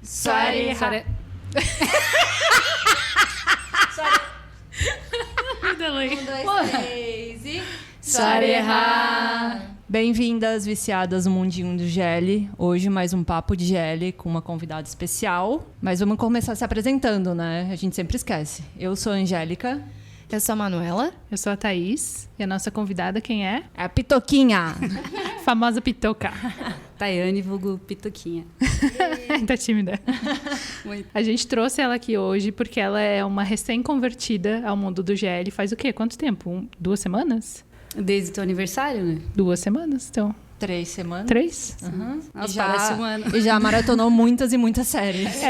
Swareha. Swareha. Bem-vindas, viciadas no mundinho do GL. Hoje mais um papo de GL com uma convidada especial. Mas vamos começar se apresentando, né? A gente sempre esquece. Eu sou a Angélica. Eu sou a Manuela. Eu sou a Thaís. E a nossa convidada, quem é? É a Pitoquinha. Famosa Pitoca. Tayane, vulgo Pitoquinha. Tá tímida. Muito. A gente trouxe ela aqui hoje porque ela é uma recém-convertida ao mundo do GL. Faz o quê? Quanto tempo? 2 semanas? Desde o teu aniversário, né? 2 semanas, então. 3 semanas. 3? Uhum. Nossa, parece um ano. E já maratonou muitas e muitas séries.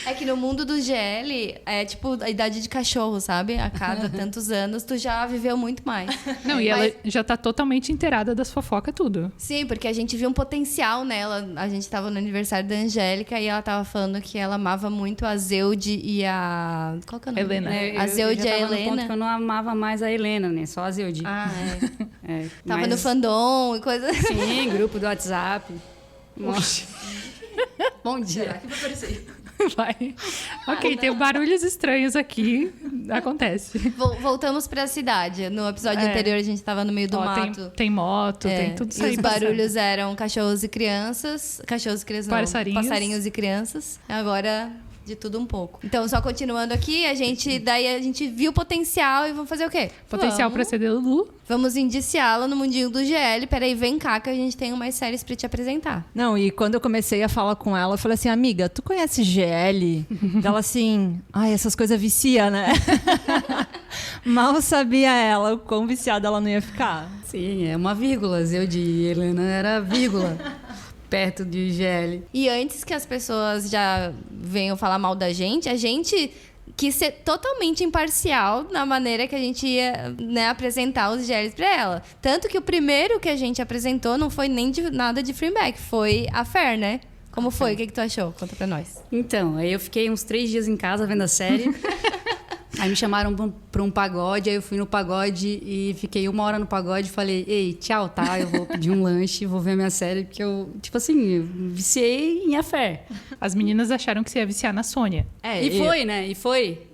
É que no mundo do GL é tipo a idade de cachorro, sabe? A cada tantos anos tu já viveu muito mais. Não, e ela já tá totalmente inteirada das fofocas, tudo. Sim, porque a gente viu um potencial nela. A gente tava no aniversário da Angélica e ela tava falando que ela amava muito a Zeude e a... Qual que é o nome? Helena. A Zeude e a No ponto Helena. que eu não amava mais a Helena, né? Só a Zeude. Ah, é. Tava mas... no fandom e coisa assim. Sim, grupo do WhatsApp. Nossa. Bom dia. Vai. Ok, tem barulhos estranhos aqui. Acontece. Voltamos pra cidade. No episódio anterior a gente tava no meio do mato. Tem moto, tem tudo isso E aí os barulhos eram cachorros e crianças. Cachorros e crianças, não. Passarinhos e crianças. Agora, de tudo um pouco. Então, só continuando aqui, a gente viu o potencial e vamos fazer o quê? Potencial pra ser Lulu. Vamos indiciá-la no mundinho do GL. Peraí, vem cá que a gente tem umas séries pra te apresentar. Não, e quando eu comecei a falar com ela, eu falei assim, amiga, tu conhece GL? Ela assim, ai, essas coisas vicia, né? Mal sabia ela o quão viciada ela não ia ficar. Sim, é uma vírgula. Zeude e Helena era vírgula. Perto de GL. E antes que as pessoas já venham falar mal da gente, a gente quis ser totalmente imparcial na maneira que a gente ia, né, apresentar os GLs pra ela. Tanto que o primeiro que a gente apresentou não foi nem nada de Fleabag, foi a Fer, né? Como foi? O que tu achou? Conta pra nós. Então, aí eu fiquei uns 3 dias em casa vendo a série. Aí me chamaram pra um pagode, aí eu fui no pagode e fiquei 1 hora no pagode e falei, ei, tchau, tá? Eu vou pedir um lanche, vou ver a minha série, porque eu, tipo assim, eu viciei em A Fé. As meninas acharam que você ia viciar na Sônia. Foi, né? E foi.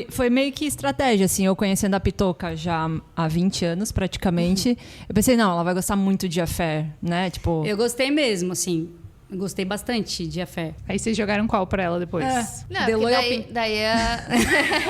Foi meio que estratégia, assim, eu conhecendo a Pitoca já há 20 anos, praticamente. Eu pensei, não, ela vai gostar muito de A Fé, né? Tipo... Eu gostei mesmo, assim. Eu gostei bastante de A Fé. Aí vocês jogaram qual pra ela depois? Não, The porque Loyal daí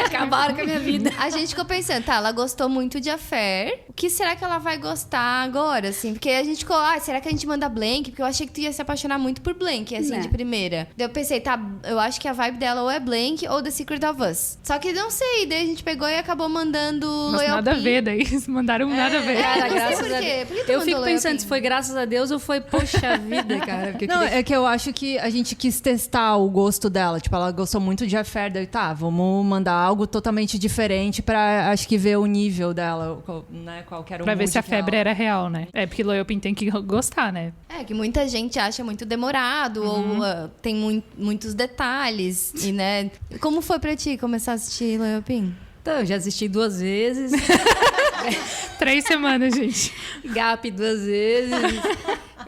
Acabaram com a minha vida. a gente ficou pensando, tá, ela gostou muito de Affair. O que será que ela vai gostar agora, assim? Porque a gente ficou, será que a gente manda Blank? Porque eu achei que tu ia se apaixonar muito por Blank, assim, de primeira. Daí eu pensei, tá, eu acho que a vibe dela ou é Blank ou The Secret of Us. Só que não sei, daí a gente pegou e acabou mandando Mas Loyal nada a Pin. ver, daí eles mandaram nada a ver. Cara, não sei graças por a quê. Deus. Por que tu Eu mandou fico Loyal pensando Pin? se foi graças a Deus ou foi poxa vida, cara. Porque eu Não, queria... é que eu acho que a gente quis testar o gosto dela. Tipo, ela gostou muito de Affair, daí tá, vamos mandar algo totalmente diferente pra, acho que, ver o nível dela, né? Qual que era o Pra ver mood se a febre dela. era real, né? É porque Loyal Pin tem que gostar, né? É, que muita gente acha muito demorado ou tem muitos detalhes. E, né? Como foi pra ti começar a assistir Loyal Pin? Então, eu já assisti 2 vezes. 3 semanas, gente. Gap 2 vezes.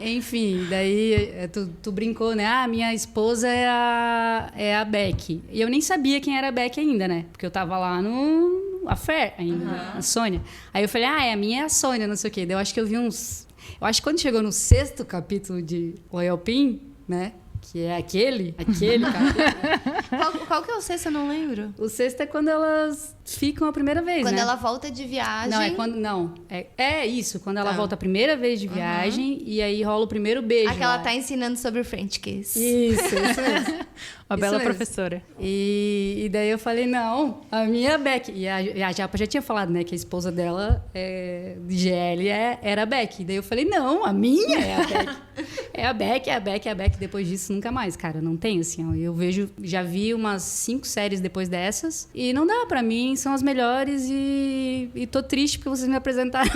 Enfim, daí tu brincou, né? Ah, minha esposa é a Beck. E eu nem sabia quem era a Beck ainda, né? Porque eu tava lá no A Fé ainda, a Sônia. Aí eu falei, a minha é a Sônia, não sei o quê. Daí eu acho que eu vi uns... Eu acho que quando chegou no 6º capítulo de Loyal Pin, né? Que é aquele capítulo. Qual que é o sexto? Eu não lembro. O 6º é quando elas ficam a primeira vez, Quando né? ela volta de viagem. Não, é quando... Não, é isso. Quando ela Tá. volta a primeira vez de viagem e aí rola o primeiro beijo. Aquela lá. tá ensinando sobre o French Kiss. Isso mesmo. Uma Isso bela mesmo. professora. E daí eu falei, não, a minha Beck. E a Japa já tinha falado, né, que a esposa dela, de GL, era a Beck. E daí eu falei, não, a minha é a Beck. É a Beck, é a Beck, é a Beck. Depois disso, nunca mais, cara. Não tem, assim, ó. Eu vejo, já vi umas 5 séries depois dessas. E não dá pra mim, são as melhores. E tô triste porque vocês me apresentaram.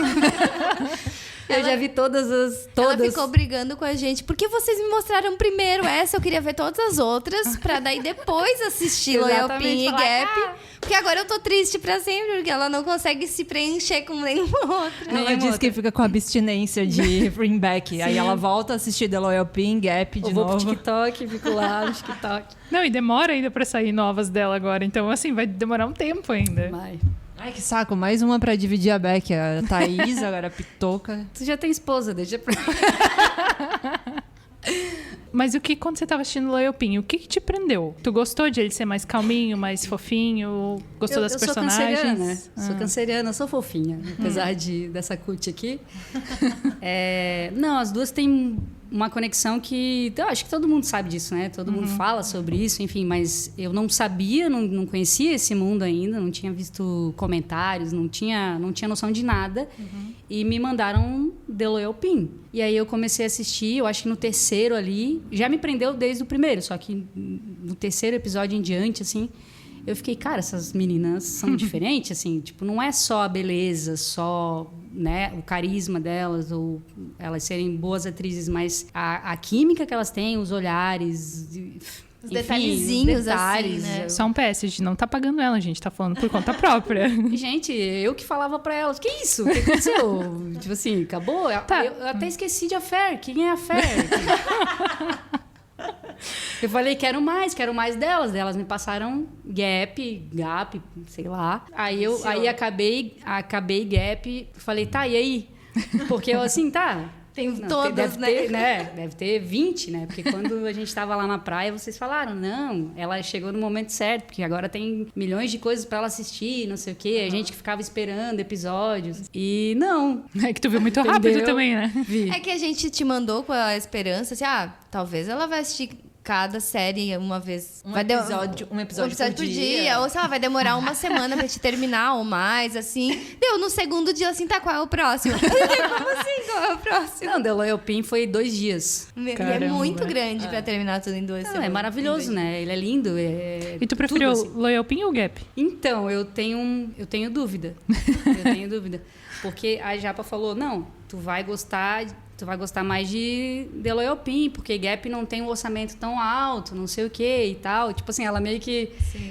Eu já vi todas. Ela ficou brigando com a gente. Por que vocês me mostraram primeiro essa? Eu queria ver todas as outras pra daí depois assistir Loyal Pin e Gap. Porque agora eu tô triste pra sempre, porque ela não consegue se preencher com nenhuma outra. Ela diz que fica com abstinência de Bring Back. Aí ela volta a assistir The Loyal Pin, Gap de Eu vou novo. pro TikTok, fico lá no TikTok. Não, e demora ainda pra sair novas dela agora. Então, assim, vai demorar um tempo ainda. Vai. Ai, que saco. Mais uma pra dividir a Beck. A Thaís, agora a Pitoca. Tu já tem esposa, deixa pra... Mas o que, quando você tava assistindo Loyal Pin, o que te prendeu? Tu gostou de ele ser mais calminho, mais fofinho? Gostou das personagens? Sou canceriana, né? Sou canceriana, sou fofinha. Apesar dessa cut aqui. Não, as duas têm uma conexão que... Eu acho que todo mundo sabe disso, né? Todo mundo fala sobre isso, enfim. Mas eu não sabia, não conhecia esse mundo ainda. Não tinha visto comentários, não tinha noção de nada. E me mandaram The Loyal Pin. E aí eu comecei a assistir, eu acho que no terceiro ali... Já me prendeu desde o primeiro, só que no terceiro episódio em diante, assim... Eu fiquei, cara, essas meninas são diferentes, assim, tipo, não é só a beleza, só, né, o carisma delas, ou elas serem boas atrizes, mas a química que elas têm, os olhares, Os detalhezinhos, os detalhes, assim, né? Só um PS, a gente não tá pagando ela, a gente tá falando por conta própria. Gente, eu que falava pra elas, que isso? O que aconteceu? Tipo assim, acabou? Tá. Eu até esqueci de a Fer. Quem é a Fer? Eu falei, quero mais delas. Elas me passaram Gap, sei lá. Aí acabei Gap, falei, tá, e aí? Porque eu assim, tá... Tem todas, né? Deve ter 20, né? Porque quando a gente estava lá na praia, vocês falaram, não, ela chegou no momento certo, porque agora tem milhões de coisas para ela assistir, não sei o quê. A gente que ficava esperando episódios. E não. É que tu viu muito rápido Entendeu? também, né? Vi. É que a gente te mandou com a esperança, assim, talvez ela vai assistir cada série uma vez. Um episódio por dia. Ou sei lá, vai demorar uma semana pra te terminar ou mais, assim. Deu no segundo dia, assim, tá, qual é o próximo? Como assim, qual é o próximo? Não, The Loyal Pin foi 2 dias. E é Caramba. muito grande pra terminar tudo em 2 Não, semanas. é maravilhoso, né? Ele é lindo. E tu preferiu tudo, assim. Loyal Pin ou Gap? Então, eu tenho dúvida. Porque a Japa falou, não, tu vai gostar mais de The Loyal Pin, porque Gap não tem um orçamento tão alto, não sei o que e tal. Tipo assim, ela meio que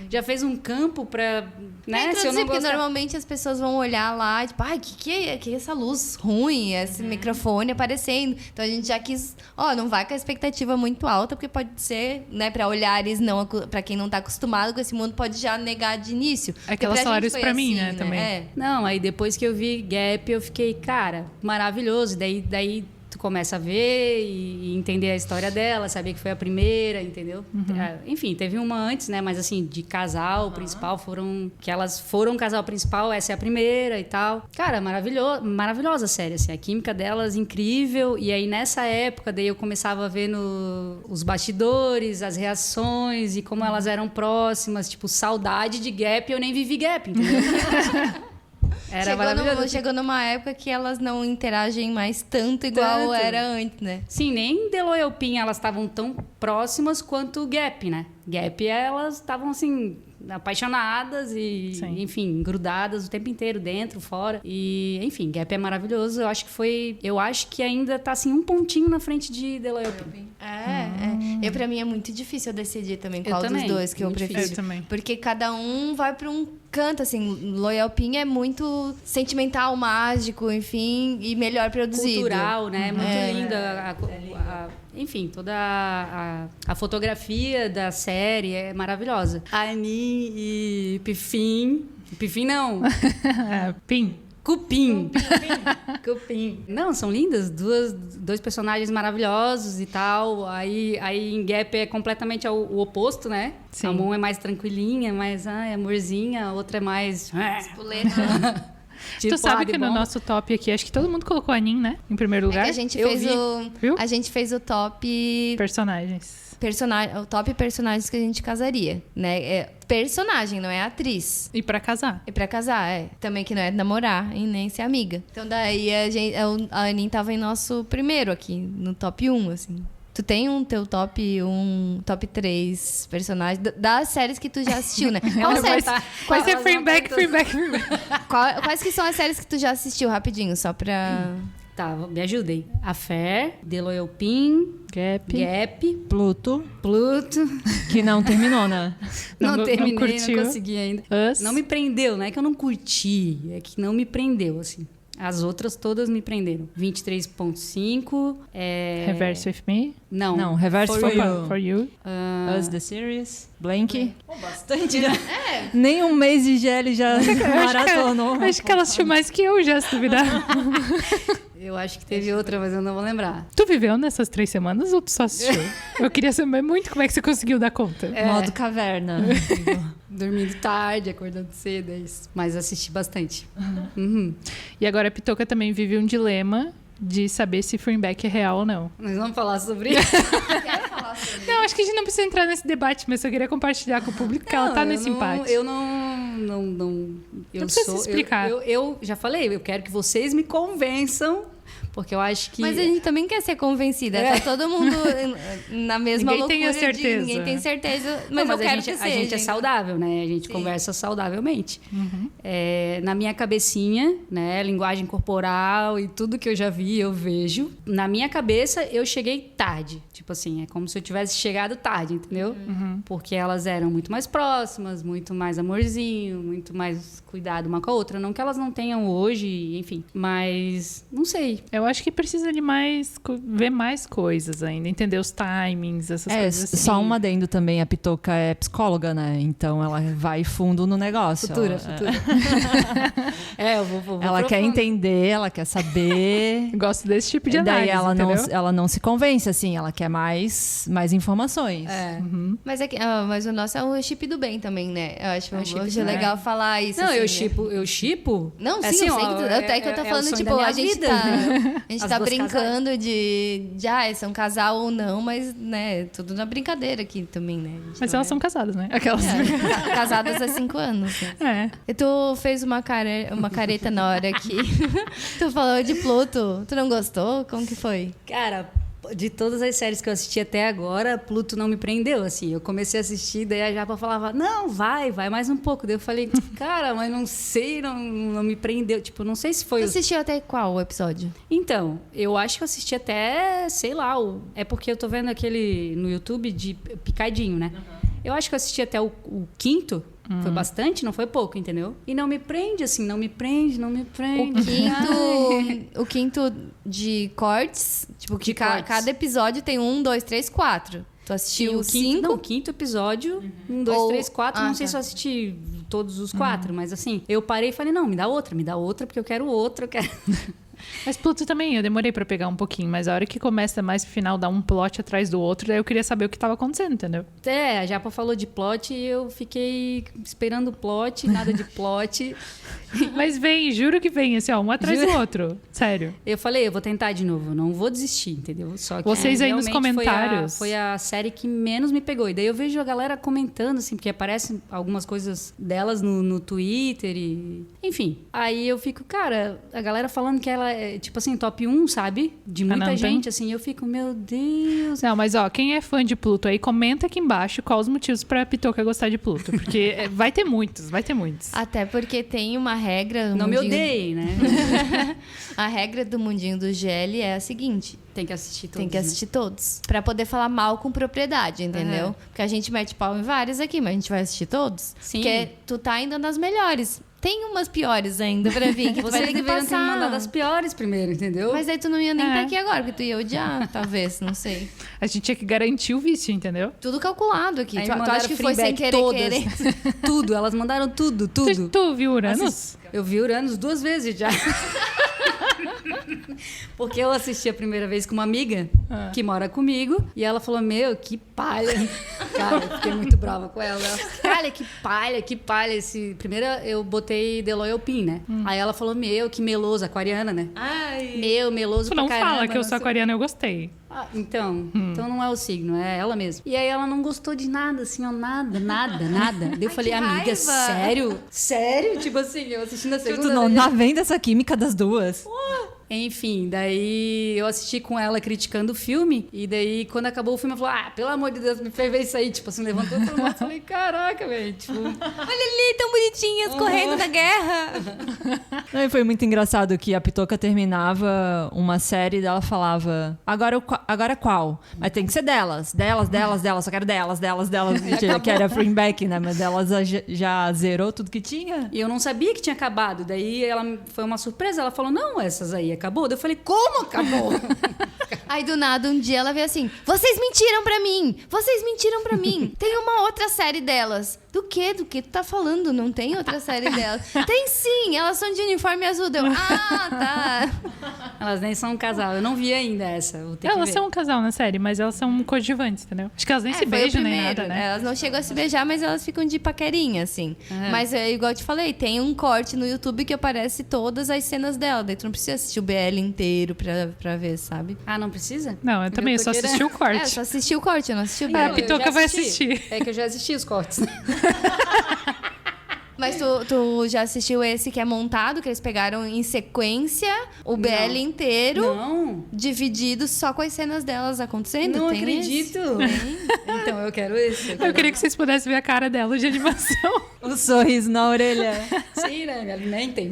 já fez um campo pra... Né? Se eu não porque gostar... normalmente as pessoas vão olhar lá, tipo, que é essa luz ruim, esse microfone aparecendo. Então a gente já quis, não vai com a expectativa muito alta, porque pode ser, né, para olhares não, para quem não tá acostumado com esse mundo, pode já negar de início. Aquelas salários pra mim, né, também. É. Não, aí depois que eu vi Gap, eu fiquei, cara, maravilhoso. Daí tu começa a ver e entender a história dela, saber que foi a primeira, entendeu? Enfim, teve uma antes, né? Mas assim, de casal principal, elas foram um casal principal, essa é a primeira e tal. Cara, maravilhosa a série, assim, a química delas incrível. E aí nessa época, daí eu começava a ver os bastidores, as reações e como elas eram próximas, tipo, saudade de Gap, eu nem vivi Gap, entendeu? Era maravilhoso. Chegou numa época que elas não interagem mais tanto igual era antes, né? Sim, nem The Loyal Pin elas estavam tão próximas quanto Gap, né? Gap, elas estavam assim... apaixonadas e, Sim. enfim, grudadas o tempo inteiro, dentro, fora. E, enfim, Gap é maravilhoso. Eu acho que ainda tá, assim, um pontinho na frente de The Loyal Pin. Eu, pra mim, é muito difícil eu decidir também qual dos também, dois que eu muito prefiro. difícil. Eu também. Porque cada um vai pra um canto, assim. Loyal Pin é muito sentimental, mágico, enfim, e melhor produzido. Cultural, né? Muito linda. Enfim, toda a fotografia da série é maravilhosa. Anin e Pifim... Pifim não. Pin. Cupim. Não, são lindas. Dois personagens maravilhosos e tal. Aí em Gap é completamente o oposto, né? Sim. A Mon é mais tranquilinha, mais amorzinha. A outra é mais... Puleta. Tipo, Tu sabe que no nosso top aqui, acho que todo mundo colocou a Nin, né? Em primeiro lugar. É que a gente Eu fez vi. Viu? a gente fez o top Personagens. o top personagens que a gente casaria, né? É personagem, não é atriz. E pra casar. E pra casar, Também que não é namorar e nem ser amiga. Então daí a Anin tava em nosso primeiro aqui, no top 1, assim. Tu tem teu top 3 personagens das séries que tu já assistiu, né? Vai ser Frame Back. Quais que são as séries que tu já assistiu, rapidinho, só pra... Tá, me ajudem. A Fé, The Loyal Pin, Gap, Pluto, que não terminou, né? Não terminei, não curtiu. consegui ainda. Us. Não me prendeu, não é que eu não curti, é que não me prendeu, assim. As outras todas me prenderam. 23.5. Reverse with Me. Não, Reverse for You. For You. Us, The Series. Blank. Bastante, né? Nem um mês de GL já maratonou. Acho que ela assistiu mais que eu já, se duvidar. Eu acho que teve outra, mas eu não vou lembrar. Tu viveu nessas 3 semanas ou tu só assistiu? Eu queria saber muito como é que você conseguiu dar conta. Modo caverna. Dormindo tarde, acordando cedo, é isso. Mas assisti bastante. Uhum. E agora a Pitoca também vive um dilema de saber se Fleabag é real ou não. Nós vamos falar sobre isso. Não, acho que a gente não precisa entrar nesse debate, mas eu queria compartilhar com o público que ela tá nesse empate. Eu não precisa se explicar. Eu já falei, eu quero que vocês me convençam, porque eu acho que... Mas a gente também quer ser convencida. Tá todo mundo na mesma Ninguém loucura tem a certeza. ninguém tem certeza, Não, mas eu quero que a seja. gente é saudável, né? A gente Sim. conversa saudavelmente. Na minha cabecinha, né? Linguagem corporal e tudo que eu já vi, eu vejo. Na minha cabeça, eu cheguei tarde. Tipo assim, é como se eu tivesse chegado tarde, entendeu? Porque elas eram muito mais próximas, muito mais amorzinho, muito mais cuidado uma com a outra. Não que elas não tenham hoje, enfim. Mas, não sei. Eu acho que precisa de ver mais coisas ainda, entender os timings, essas coisas assim. Só um adendo também, a Pitoca é psicóloga, né? Então ela vai fundo no negócio. Futura. Eu vou Ela quer entender, ela quer saber. Gosto desse tipo de Daí análise, ela não se convence, assim, ela quer mais informações. Mas, mas o nosso é o chip do bem também, né? Eu acho, chip legal falar isso. Não, assim, eu chipo. Não, sim, assim, eu sei ó, que até que eu tô o falando, sonho tipo, da minha a gente vida. a gente As tá duas brincando de são um casal ou não, mas, né, tudo na brincadeira aqui também, né? Mas elas são casadas, né? Aquelas. Casadas há 5 anos, né? É. E tu fez uma careta na hora que tu falou de Pluto. Tu não gostou? Como que foi? Cara, de todas as séries que eu assisti até agora, Pluto não me prendeu, assim. Eu comecei a assistir, daí a Japa falava, não, vai mais um pouco. Daí eu falei, cara, mas não sei, não me prendeu. Tipo, não sei se foi... Tu assistiu até qual episódio? Então, eu acho que eu assisti até, sei lá, é porque eu tô vendo aquele no YouTube de picadinho, né? Eu acho que eu assisti até o 5º. Foi bastante, não foi pouco, entendeu? E não me prende, assim, não me prende. O quinto de cortes, tipo, que cada episódio tem 1, 2, 3, 4. Tu assistiu o 5? Não, o 5º episódio, 1, 2, 3, 4. Não sei tá. se eu assisti todos os 4, mas assim, eu parei e falei, não, me dá outra, porque eu quero outra, eu quero... Mas Pluto também, eu demorei pra pegar um pouquinho, mas a hora que começa mais pro final, dá um plot atrás do outro, daí eu queria saber o que tava acontecendo, entendeu? A Japa falou de plot e eu fiquei esperando o plot, nada de plot. Mas vem, juro que vem, assim, ó, um atrás do outro. Sério. Eu falei, eu vou tentar de novo, não vou desistir, entendeu? Só que Vocês aí nos realmente comentários. Foi a série que menos me pegou. E daí eu vejo a galera comentando, assim, porque aparecem algumas coisas delas no Twitter e... Enfim. Aí eu fico, cara, a galera falando que ela é, tipo assim, top 1, sabe? De muita gente, assim. Eu fico, meu Deus... Não, mas ó, quem é fã de Pluto aí, comenta aqui embaixo quais os motivos pra Pitoca gostar de Pluto. Porque vai ter muitos. Até porque tem uma regra... Não me odeiem, né? A regra do mundinho do GL é a seguinte... Tem que assistir todos. Tem que assistir todos. Pra poder falar mal com propriedade, entendeu? Porque a gente mete pau em vários aqui, mas a gente vai assistir todos. Sim. Porque tu tá ainda nas melhores. Tem umas piores ainda pra vir, que tu vai Vocês ter que deveriam ter me passar. mandado as piores primeiro, entendeu? Mas aí tu não ia nem estar aqui agora, porque tu ia odiar, talvez, não sei. A gente tinha que garantir o vício, entendeu? Tudo calculado aqui. Aí Tu me acha mandaram que foi sem Fleabag querer, todas. querer? Tudo, elas mandaram tudo. Tu viu Uranus? Eu vi Uranus 2 vezes já. Porque eu assisti a primeira vez com uma amiga que mora comigo e ela falou, meu, que palha. Cara, eu fiquei muito brava com ela. Cara, que palha. Primeiro eu botei The Loyal Pin, né? Aí ela falou, meu, que meloso, aquariana, né? Ai. Meu, meloso Tu pra não caramba. fala que eu não sou sei- aquariana, eu gostei. Então não é o signo, é ela mesma. E aí ela não gostou de nada, assim, ó, nada. Daí eu falei, que amiga, raiva. sério? Tipo assim, eu assistindo a segunda... Tu não tá vendo essa química das duas? Enfim, daí eu assisti com ela criticando o filme. E daí, quando acabou o filme, ela falou: pelo amor de Deus, me fez ver isso aí. Tipo assim, levantou pro lado. Falei: caraca, velho. Tipo... Olha ali, tão bonitinhas, correndo na guerra. Não, e foi muito engraçado que a Pitoca terminava uma série e ela falava: agora qual? Mas tem que ser delas. Só quero delas. Que era Fleabag, né? Mas delas já zerou tudo que tinha. E eu não sabia que tinha acabado. Daí foi uma surpresa. Ela falou: não, essas aí acabou. Daí eu falei: como acabou? Aí do nada, um dia ela veio assim: vocês mentiram pra mim. Tem uma outra série delas. Do que tu tá falando? Não tem outra série delas. Tem sim, elas são de uniforme azul. Deu, tá. Elas nem são um casal. Eu não vi ainda essa. Vou ter que Elas ver. são um casal na série, mas elas são coadjuvantes, entendeu? Acho que elas nem se beijam nem nada, né? Elas não chegam a se beijar, mas elas ficam de paquerinha, assim. Mas é igual eu te falei, tem um corte no YouTube que aparece todas as cenas dela. Daí tu não precisa assistir o BL inteiro pra ver, sabe? Ah, não precisa? Não, eu também só assisti o corte. É, só assisti o corte, eu não assisti o É, a BL. Pitoca eu já vai assisti. assistir. É que eu já assisti os cortes. Mas tu já assistiu esse que é montado, que eles pegaram em sequência o BL inteiro, Não. dividido só com as cenas delas acontecendo? Não Tem acredito. Então, eu quero esse. Eu queria que vocês pudessem ver a cara dela de animação. O sorriso na orelha. Sim, né? Me alimentem.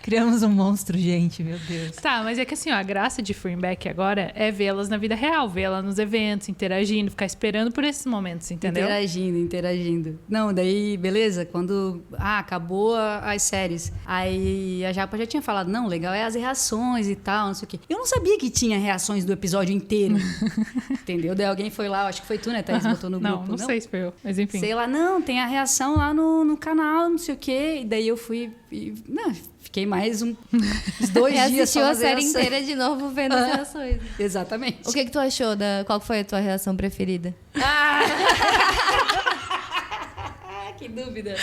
Criamos um monstro, gente, meu Deus. Tá, mas é que assim, ó, a graça de Fleabag agora é vê-las na vida real, vê-las nos eventos, interagindo, ficar esperando por esses momentos, entendeu? Interagindo. Não, daí, beleza, quando acabou as séries, aí a Japa já tinha falado: não, legal é as reações e tal, não sei o quê. Eu não sabia que tinha reações do episódio inteiro. Entendeu? Daí alguém foi lá, acho que foi tu, né, Thaís, botou no grupo. Não sei se foi eu, mas enfim. Sei lá, não, tem a reação lá no canal, não sei o quê. E daí eu fui... não, fiquei mais uns 2 dias Assistiu só a nas série reações. inteira de novo vendo as reações. Exatamente. O que tu achou qual foi a tua reação preferida? Que dúvida.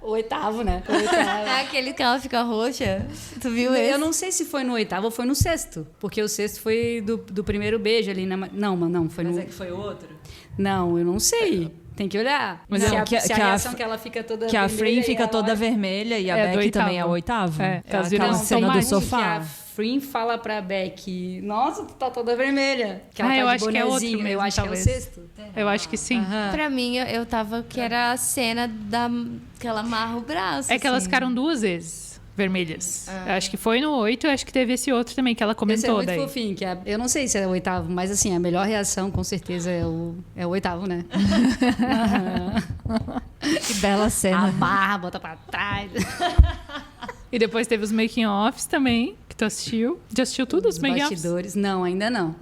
O 8º, né? O 8º. É aquele que ela fica roxa? Tu viu esse? Eu não sei se foi no 8º ou foi no 6º. Porque o 6º foi do primeiro beijo ali. Não, foi no... Mas é que foi o outro? Não, eu não sei. Tem que olhar. Mas se é a, que- se que a a- reação que ela fica toda Que a vermelha Frin e fica ela toda olha- vermelha e a É, do Beck também é o oitavo. oitavo. É, que elas viram aquela um cena do tomate. Que a sofá. Frin fala pra Beck: nossa, tu tá toda vermelha. Que ela Ah, tá eu de acho que é outro bonezinho. Eu mesmo, acho talvez. que é o 6º. Eu acho que sim. Pra mim, eu tava que era a cena que ela amarra o braço. É que elas assim. ficaram 2 vezes vermelhas. Eu acho que foi no 8, eu acho que teve esse outro também que ela Esse é comentou muito daí. fofinho. Eu não sei se é o 8º, mas assim, a melhor reação com certeza é o 8º, né? Que bela cena. Amarra, bota pra trás. E depois teve os making-offs também, que tu assistiu. Já assistiu tudo os Os making-offs? bastidores. Não, ainda não.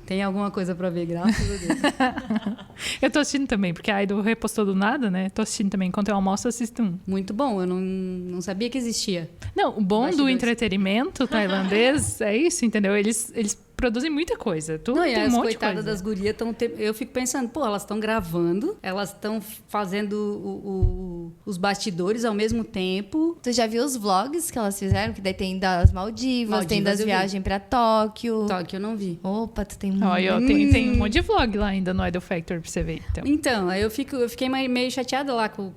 Tem alguma coisa pra ver, graças a Deus. Eu tô assistindo também, porque a Idol repostou do nada, né? Tô assistindo também. Enquanto eu almoço, eu assisto um. Muito bom, eu não sabia que existia. Não, o bom do Bastidores. entretenimento tailandês é isso, entendeu? Eles produzem muita coisa. Tudo Não, e tem um as monte de coitadas coisa. das gurias estão... Eu fico pensando, pô, elas estão gravando, elas estão fazendo os bastidores ao mesmo tempo. Tu já viu os vlogs que elas fizeram? Que daí tem das Maldivas, tem das eu vi. viagens pra Tóquio. Só que eu não vi. Opa, tu tem Olha, ó, tem um monte de vlog lá ainda no Idol Factory pra você ver. Então. Então, aí eu fiquei meio chateada lá com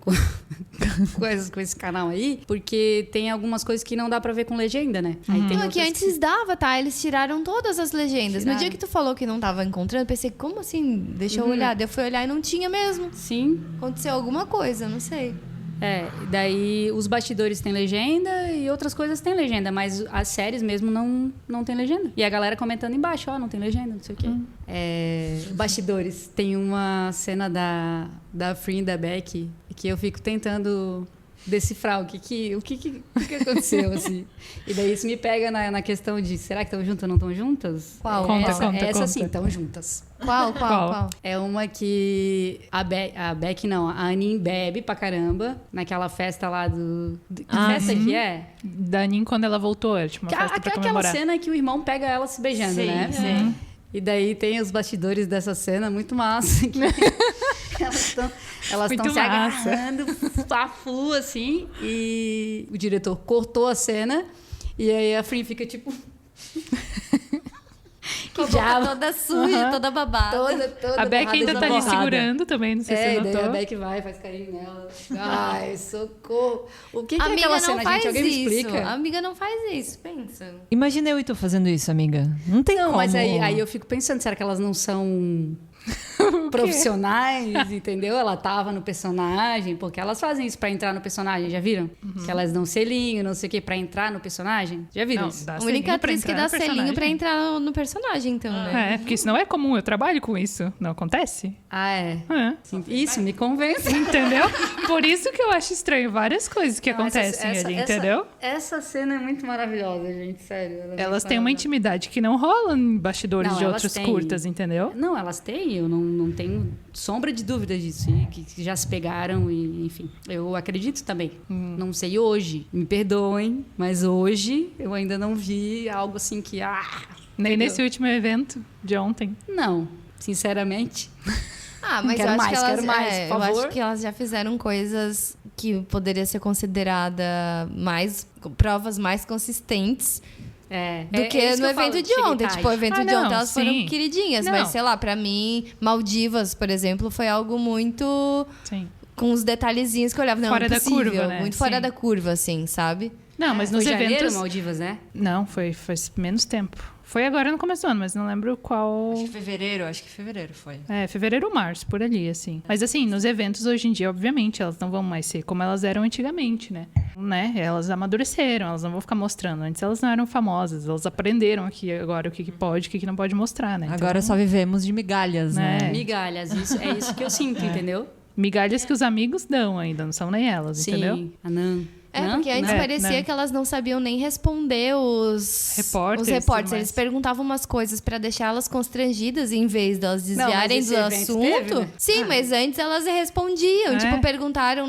esse canal aí, porque tem algumas coisas que não dá pra ver com legenda, né? Aí tem Não, é que outras antes dava, tá? Eles tiraram todas as legendas. No Tiraram. dia que tu falou que não tava encontrando, eu pensei, como assim? Deixa eu olhar. Daí eu fui olhar e não tinha mesmo. Sim. Aconteceu alguma coisa, não sei. Daí os bastidores têm legenda e outras coisas têm legenda, mas as séries mesmo não tem legenda. E a galera comentando embaixo, ó, não tem legenda, não sei o quê. Bastidores, tem uma cena da Frin e da Beck que eu fico tentando decifrar o que aconteceu, assim. E daí isso me pega na questão de, será que estão juntas ou não estão juntas? Qual? Conta, essa conta. sim, estão juntas. Qual? É uma que a Beck não, a Anin bebe pra caramba naquela festa lá que festa que é? Da Nin, quando ela voltou, era tipo uma festa pra Aquela comemorar. cena que o irmão pega ela se beijando, Sim, né? sim. E daí tem os bastidores dessa cena muito massa. Que elas Muito estão se massa. agarrando, fla-flu, assim. E o diretor cortou a cena. E aí a Frin fica tipo... Com a boca toda suja, toda babada. Toda A Beck borrada ainda de tá ali borrada. segurando também, não sei se É, você e daí a notou. Beck vai, faz carinho nela. Ai, socorro. O que é Amiga, aquela não cena, faz gente? Alguém me isso. explica? Amiga, não faz isso. Pensa. Imagina eu e tu fazendo isso, amiga. Não tem Não, como. mas aí eu fico pensando, será que elas não são profissionais, entendeu? Ela tava no personagem, porque elas fazem isso pra entrar no personagem, já viram? Que elas dão selinho, não sei o que, pra entrar no personagem. Já viram Não, isso? dá A selinho única pra atriz que entrar dá no selinho pra personagem. entrar no personagem, então, né? É, porque isso não é comum, eu trabalho com isso. Não acontece? Ah, é. É. Sim, isso, me convence. Entendeu? Por isso que eu acho estranho várias coisas que Não, acontecem ali, entendeu? Essa cena é muito maravilhosa, gente, sério. Ela é muito Elas têm uma maravilhosa. intimidade que não rola em bastidores Não, de elas outros têm. curtas, entendeu? Não, elas têm, eu não tenho sombra de dúvida disso, e que já se pegaram, e enfim, eu acredito também. Não sei hoje, me perdoem, mas hoje eu ainda não vi algo assim que, Nem entendeu? nesse último evento de ontem. Não, sinceramente. Ah, mas Quero eu acho mais, que elas, quero mais, por eu favor. acho que elas já fizeram coisas que poderia ser considerada provas mais consistentes do que isso no eu falo, evento de cheguei ontem. tarde. Tipo, o evento Ah, de não, ontem elas sim. foram queridinhas, Não. mas sei lá, pra mim, Maldivas, por exemplo, foi algo muito Sim. com os detalhezinhos que eu olhava. Não, Fora da impossível, curva, né? muito fora Sim. da curva, assim, sabe? Não, mas Foi nos janeiro, eventos. Maldivas, né? Não, foi menos tempo. Foi agora no começo do ano, mas não lembro qual. Acho que fevereiro foi. É, fevereiro ou março, por ali, assim. Mas assim, nos eventos hoje em dia, obviamente, elas não vão mais ser como elas eram antigamente, né? Elas amadureceram, elas não vão ficar mostrando. Antes elas não eram famosas, elas aprenderam aqui agora o que pode e o que não pode mostrar, né? Agora só vivemos de migalhas, né? É. Migalhas, é isso que eu sinto, entendeu? Migalhas que os amigos dão ainda, não são nem elas, entendeu? Sim, Anã. É, Não? porque antes Não. parecia Não. que elas não sabiam nem responder os Repórteres Os e repórteres. tudo mais. Eles perguntavam umas coisas pra deixá-las constrangidas em vez delas mas desviarem esse do evento assunto. teve, né? Sim, mas antes elas respondiam. É. Tipo, perguntaram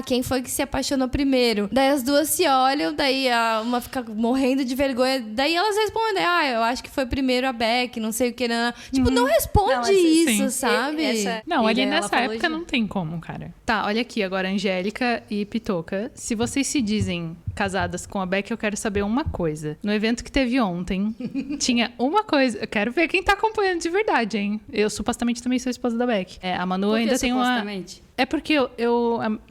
quem foi que se apaixonou primeiro. Daí as duas se olham, daí uma fica morrendo de vergonha. Daí elas respondem, eu acho que foi primeiro a Beck, não sei o que. Não. Tipo, não responde Não, mas isso, sim. sabe? Não, ali E daí ela nessa falou época de- não tem como, cara. Tá, olha aqui agora, Angélica e Pitoca. Se vocês se dizem casadas com a Beck, eu quero saber uma coisa. No evento que teve ontem, tinha uma coisa... Eu quero ver quem tá acompanhando de verdade, hein? Eu supostamente também sou esposa da Beck. A Manu Por que ainda tem uma... supostamente? É porque a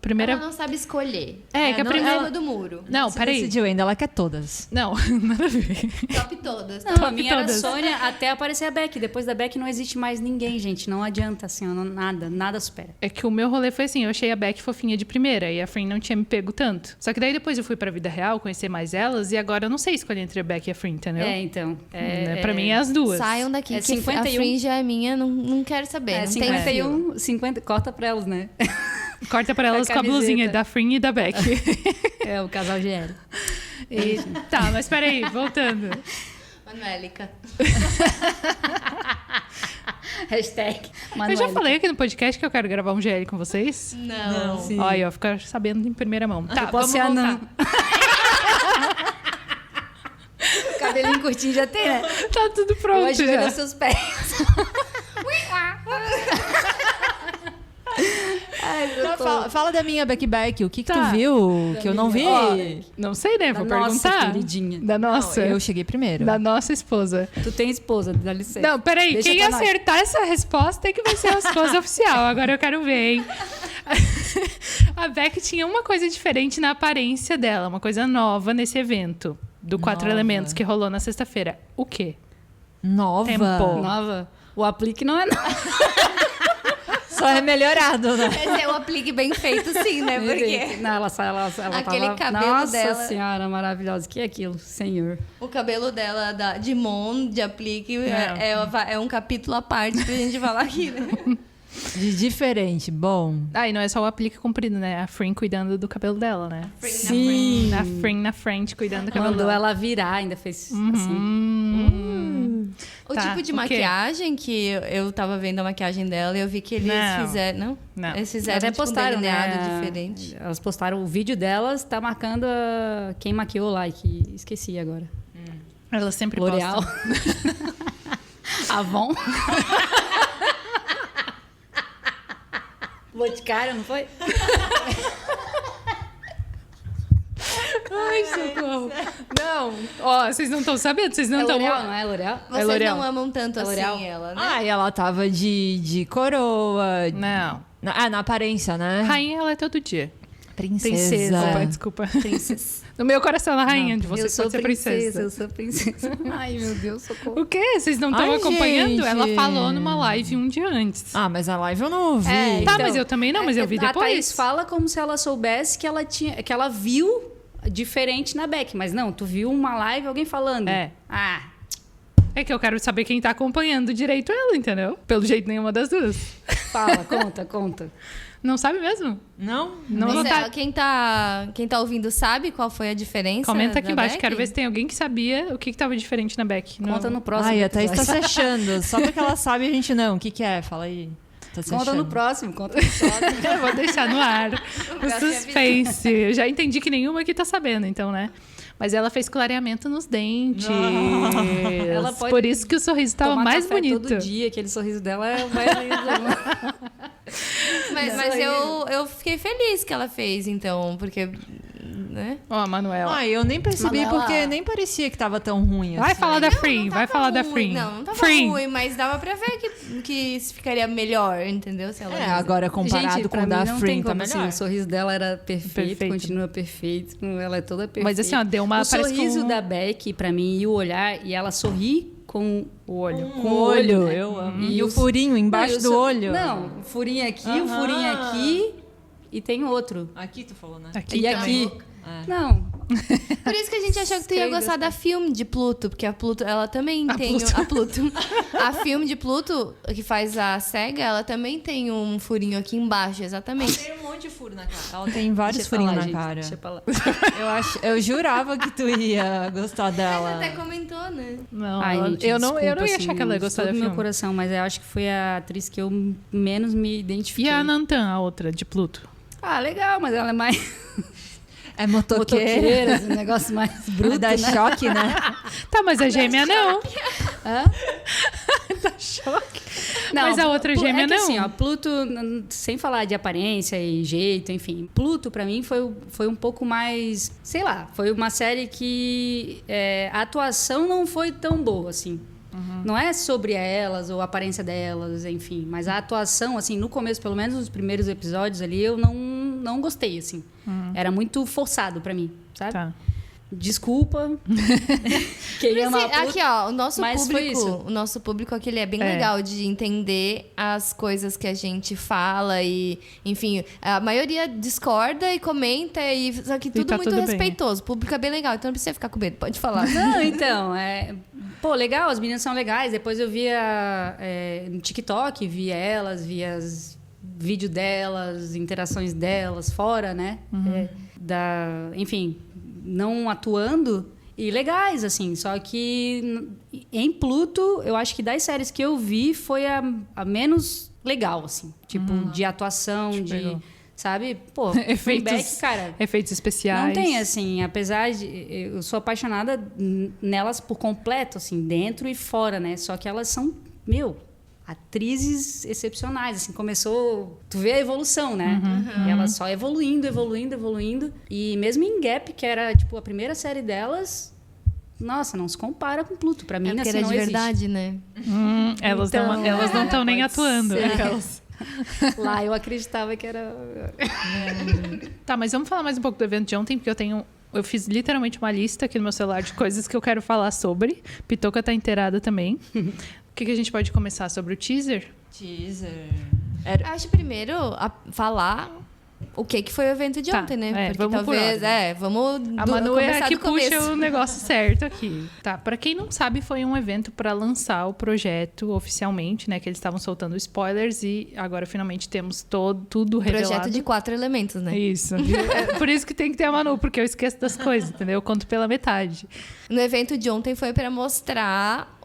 primeira... Ela não sabe escolher. É, que a não primeira- é cima do muro. Não, Você peraí. decidiu ainda, ela quer todas. Não, nada a ver. Top todas. Não, a minha era todas. Sônia até aparecer a Beck. Depois da Beck não existe mais ninguém, gente. Não adianta, assim, nada supera. É que o meu rolê foi assim, eu achei a Beck fofinha de primeira e a Frin não tinha me pego tanto. Só que daí depois eu fui pra vida real, conhecer mais elas e agora eu não sei escolher entre a Beck e a Frin, entendeu? Então. Pra mim é as duas. Saiam daqui, É que 51. a Fringe é minha, não quero saber. É, não tem fio. 50, corta pra elas, né? Corta pra elas A com a blusinha camiseta. da Frin e da Beck. É o casal GL. Tá, mas peraí, voltando. Manuélica. Hashtag Eu já Manuela. falei aqui no podcast que eu quero gravar um GL com vocês. Não. Sim. Olha, ó, ficar sabendo em primeira mão. Tá, Eu posso vamos ser voltar. anã. O cabelinho curtinho já tem, né? Tá tudo Eu pronto ajoelho já. aos seus pés. Fala da minha Beck Beck. O que Tá. tu viu? Que eu não vi. Ó, não sei, né? Vou Da nossa perguntar. queridinha. Da nossa. Eu cheguei primeiro. Da nossa esposa. Tu tem esposa, dá licença. Não, peraí. Deixa Quem pra nós. acertar essa resposta é que vai ser a esposa oficial. Agora eu quero ver, hein? A Beck tinha uma coisa diferente na aparência dela. Uma coisa nova nesse evento. Do Quatro Nova. Elementos que rolou na sexta-feira. O quê? Nova. Tempo. Nova. O aplique não é nada. Só é melhorado, né? Esse é um aplique bem feito, sim, né? Porque Não, ela Aquele tava... cabelo Nossa dela. senhora, maravilhosa. Que é aquilo, senhor. o cabelo dela de Mon, de aplique, é um capítulo à parte pra gente falar aqui, né? De diferente. Bom. Ah, e não é só o aplique comprido, né? A Frin cuidando do cabelo dela, né? Sim. A Frin na frente cuidando do cabelo Mandou dela. ela virar, ainda fez assim. O Tá, tipo de o quê? maquiagem que eu tava vendo a maquiagem dela e eu vi que eles Não. fizeram. Não. Eles fizeram Até tipo, postaram, um delineado né? diferente. Elas postaram o vídeo delas, tá marcando quem maquiou lá, e que esqueci agora. Ela sempre L'Oreal. posta. Avon. Boticário, não foi? Ai, socorro. Não. Ó, vocês não estão sabendo, vocês não É estão... L'Oreal, não é L'Oreal? Vocês L'Oreal. não amam tanto É L'Oreal? assim ela, né? Ah, e ela tava de coroa. Não. Na aparência, né? Rainha, ela é todo dia. Princesa. Opa, desculpa. Princesa. No meu coração, ela é rainha. De você Eu sou pode ser princesa. eu sou princesa. Ai, meu Deus, socorro. O quê? Vocês não estão Ai, acompanhando? gente. Ela falou numa live um dia antes. Ah, mas a live eu não ouvi. É, Tá, então, mas eu também não, mas eu vi A Thaís depois. fala como se ela soubesse que ela viu diferente na Beck. Mas não, tu viu uma live, alguém falando. É. Ah, É que eu quero saber quem tá acompanhando direito ela, entendeu? Pelo jeito, nenhuma das duas. fala, conta. Não sabe mesmo? Não? Não, não Mas, tá... quem tá ouvindo sabe qual foi a diferença? Comenta aqui da embaixo. Beck? Quero ver se tem alguém que sabia o que tava diferente na Beck. Conta no próximo. Ai, a Thaís tá se episódio. achando. Só porque ela sabe, a gente não. O que que é? Fala aí. Tá se Conta achando. no próximo, conta no próximo. Eu vou deixar no ar. O próximo suspense. Eu já entendi que nenhuma aqui tá sabendo, então, né? Mas ela fez clareamento nos dentes. Ela pode Por isso que o sorriso tava Tomar mais café bonito. todo dia, aquele sorriso dela é mais lindo. Mas eu fiquei feliz que ela fez, então, porque... Né? Ó, Manuela. Ai, eu nem percebi Manuela. porque nem parecia que tava tão ruim Vai assim. falar da Não, Free, não vai tava falar da ruim. Free. Não tava Free. ruim, mas dava pra ver que ficaria melhor, entendeu? Se ela É, agora comparado Gente, com pra o da mim não Free, tem tá como, assim, melhor. o sorriso dela era perfeito, Perfeito. continua perfeito, ela é toda perfeita. Mas assim, ó, deu uma... O parece sorriso com da Beck, pra mim, e o olhar, e ela sorri com o olho. Com o olho, né? eu amo. E E o os- furinho embaixo Não, do olho. Não, o furinho aqui, o Aham. furinho aqui e tem outro. Aqui tu falou, né? Aqui E também. aqui. É. Não. Por isso que a gente achou que tu ia gostar da filme de Pluto, porque a Pluto, ela também tem... A Pluto. A filme de Pluto, que faz a SEGA, ela também tem um furinho aqui embaixo, exatamente. Tem um monte de furo na cara. Ela tem vários Deixa pra furinhos lá, na gente, cara. deixa pra lá. Eu jurava que tu ia gostar Ela dela. até comentou, né? Não, Ai, gente, eu não ia desculpa, achar que ela ia gostar todo da meu filme. coração, mas eu acho que foi a atriz que eu menos me E identifiquei. a Nantan, a outra, de Pluto? Ah, legal, mas ela é mais É motoqueira. motoqueira, um negócio mais bruto, Dá né? choque, né? Tá, mas a gêmea não. Hã? Dá choque. Não, Mas a outra gêmea é que não. assim, ó, Pluto, sem falar de aparência e jeito, enfim. Pluto, pra mim, foi um pouco mais... Sei lá, foi uma série que a atuação não foi tão boa, assim. Não é sobre elas ou a aparência delas, enfim. Mas a atuação, assim, no começo, pelo menos nos primeiros episódios ali, eu não gostei, assim. Era muito forçado pra mim, sabe? Tá. Desculpa. Quem ama a Pluto. Aqui, ó, o nosso mas foi público, isso. o nosso público aqui, ele é bem legal de entender as coisas que a gente fala e, enfim, a maioria discorda e comenta e só que tudo tá muito tudo bem. respeitoso. O público é bem legal, então não precisa ficar com medo, pode falar. Não, então, pô, legal, as meninas são legais. Depois eu via no TikTok, via elas, via os vídeos delas, interações delas fora, né? Enfim, não atuando e legais, assim. Só que em Pluto, eu acho que das séries que eu vi foi a menos legal, assim. Tipo, de atuação, de... pegou. Sabe? Pô, Efeitos, Fleabag, cara... efeitos especiais. Não tem, assim, apesar de... Eu sou apaixonada nelas por completo, assim, dentro e fora, né? Só que elas são, atrizes excepcionais, assim, começou... Tu vê a evolução, né? E elas só evoluindo. E mesmo em Gap, que era, tipo, a primeira série delas... Nossa, não se compara com Pluto. Pra mim, É porque assim, era não de existe. verdade, né? Elas, Então, elas não estão nem pode atuando. ser. Aquelas. Lá eu acreditava que era... Tá, mas vamos falar mais um pouco do evento de ontem, porque eu fiz literalmente uma lista aqui no meu celular de coisas que eu quero falar sobre. Pitoca tá inteirada também. O que a gente pode começar sobre o teaser? Teaser. Acho primeiro falar o que foi o evento de Tá, ontem, né? Porque vamos por talvez, ordem. vamos A Manu é começar a que do começo. puxa o negócio certo aqui. Tá, pra quem não sabe, foi um evento pra lançar o projeto oficialmente, né? Que eles estavam soltando spoilers e agora finalmente temos tudo revelado. Projeto de 4 elementos, né? Isso. É por isso que tem que ter a Manu, porque eu esqueço das coisas, entendeu? Eu conto pela metade. No evento de ontem foi para mostrar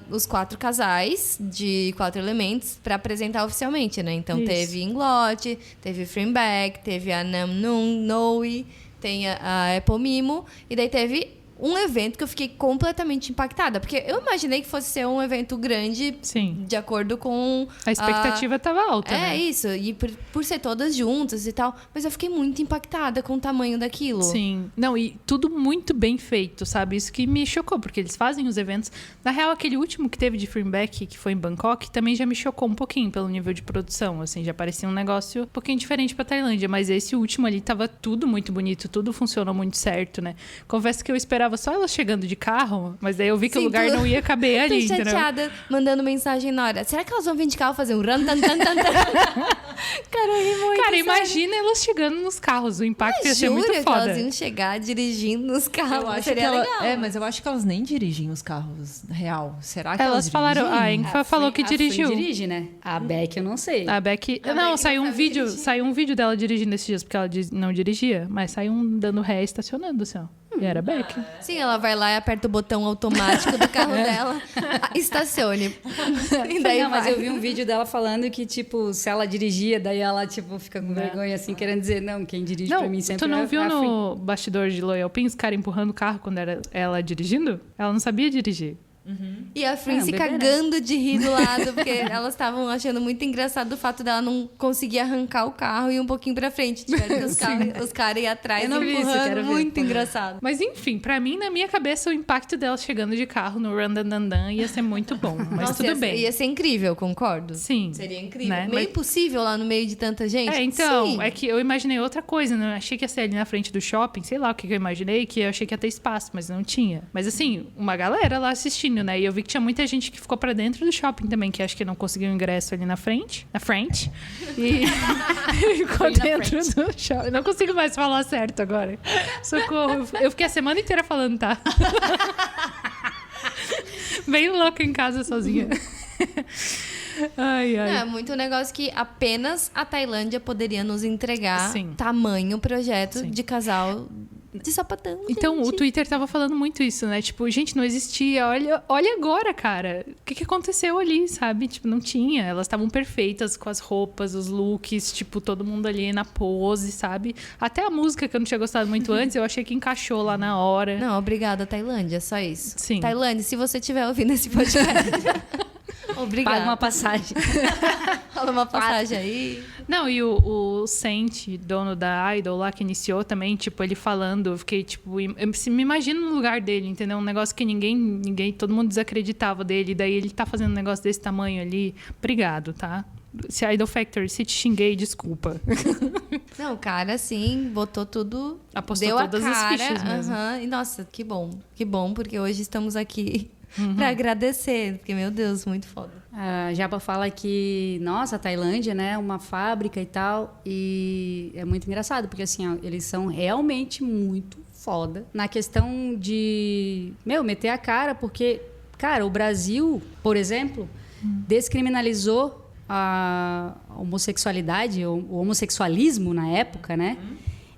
os 4 casais de 4 elementos para apresentar oficialmente, né? Então Isso. teve Inglot, teve Frimback, teve a Namnoon, Noe, tem a Apple Mimo e daí teve um evento que eu fiquei completamente impactada. Porque eu imaginei que fosse ser um evento grande, Sim. de acordo com... A expectativa tava alta, né? isso. E por ser todas juntas e tal. Mas eu fiquei muito impactada com o tamanho daquilo. Sim. Não, e tudo muito bem feito, sabe? Isso que me chocou, porque eles fazem os eventos... Na real, aquele último que teve de Freeback, que foi em Bangkok, também já me chocou um pouquinho pelo nível de produção, assim. Já parecia um negócio um pouquinho diferente pra Tailândia. Mas esse último ali tava tudo muito bonito, tudo funcionou muito certo, né? Confesso que eu esperava só elas chegando de carro, mas daí eu vi que o lugar não ia caber ali, tô entendeu? chateada, mandando mensagem na hora. Será que elas vão vir de carro fazer um run, tan, tan, tan, tan? Cara, eu ri muito. Cara, imagina elas chegando nos carros. O impacto ia ser muito Jura que foda. elas iam chegar dirigindo nos carros. Eu acho Seria que legal. mas eu acho que elas nem dirigem os carros, real. Será que Elas falaram... dirigem? A Enfa falou que dirigiu. A Fran dirige, né? A Beck eu não sei. A Beck... Não, saiu um vídeo dela dirigindo esses dias, porque ela não dirigia, mas saiu dando ré e estacionando, assim, ó. E era Beck. Sim, ela vai lá e aperta o botão automático do carro dela. Estacione. E daí Não, mas vai. eu vi um vídeo dela falando que, tipo, se ela dirigia, daí ela, tipo, fica com vergonha, assim, querendo dizer, não, quem dirige pra mim sempre tu não é viu a Fran. no bastidor de Loyal Pin os caras empurrando o carro quando era ela dirigindo? Ela não sabia dirigir. E a Fran É, um se bebê, né? cagando de rir do lado, porque elas estavam achando muito engraçado o fato dela não conseguir arrancar o carro e ir um pouquinho pra frente. Tiveram que os caras ir atrás Eu não vi isso, empurrando. quero ver. Muito engraçado. Mas enfim, pra mim, na minha cabeça, o impacto dela chegando de carro no Randandandan ia ser muito bom. Mas Nossa, tudo bem. Ia ser incrível, concordo. Sim. Seria incrível. Né? Meio Mas- impossível lá no meio de tanta gente. Então, Sim. é que eu imaginei outra coisa, né? Eu achei que ia ser ali na frente do shopping, sei lá o que eu imaginei, que eu achei que ia ter espaço, mas não tinha. Mas assim, uma galera lá assistindo, né? E eu vi que tinha muita gente que ficou pra dentro do shopping também, que acho que não conseguiu ingresso ali na frente. E ficou dentro do shopping. Não consigo mais falar certo agora. Socorro. Eu fiquei a semana inteira falando, tá? Bem louca em casa sozinha. Ai, ai. Não, é muito um negócio que apenas a Tailândia poderia nos entregar. Sim. Tamanho projeto Sim. de casal de sapatão. Então, gente. o Twitter tava falando muito isso, né? Tipo, gente, não existia. Olha agora, cara. O que aconteceu ali, sabe? Tipo, não tinha. Elas estavam perfeitas com as roupas, os looks, tipo, todo mundo ali na pose, sabe? Até a música que eu não tinha gostado muito antes, eu achei que encaixou lá na hora. Não, obrigada, Tailândia, só isso. Sim. Tailândia, se você estiver ouvindo esse podcast, obrigada. Paga uma passagem. Fala uma passagem aí. Não, e o Sente, dono da Idol lá, que iniciou também, tipo, ele falando, eu fiquei, tipo, eu me imagino no lugar dele, entendeu? Um negócio que ninguém, todo mundo desacreditava dele, daí ele tá fazendo um negócio desse tamanho ali. Obrigado, tá? Se a Idol Factory, se te xinguei, desculpa. Não, o cara, assim, botou tudo. Apostou deu todas a as cara, fichas mesmo. E nossa, que bom. Que bom, porque hoje estamos aqui pra agradecer. Porque, meu Deus, muito foda. A Japa fala que, nossa, a Tailândia, né, é uma fábrica e tal, e é muito engraçado, porque assim, ó, eles são realmente muito foda na questão de, meter a cara, porque, cara, o Brasil, por exemplo, descriminalizou a homossexualidade, o homossexualismo na época, né,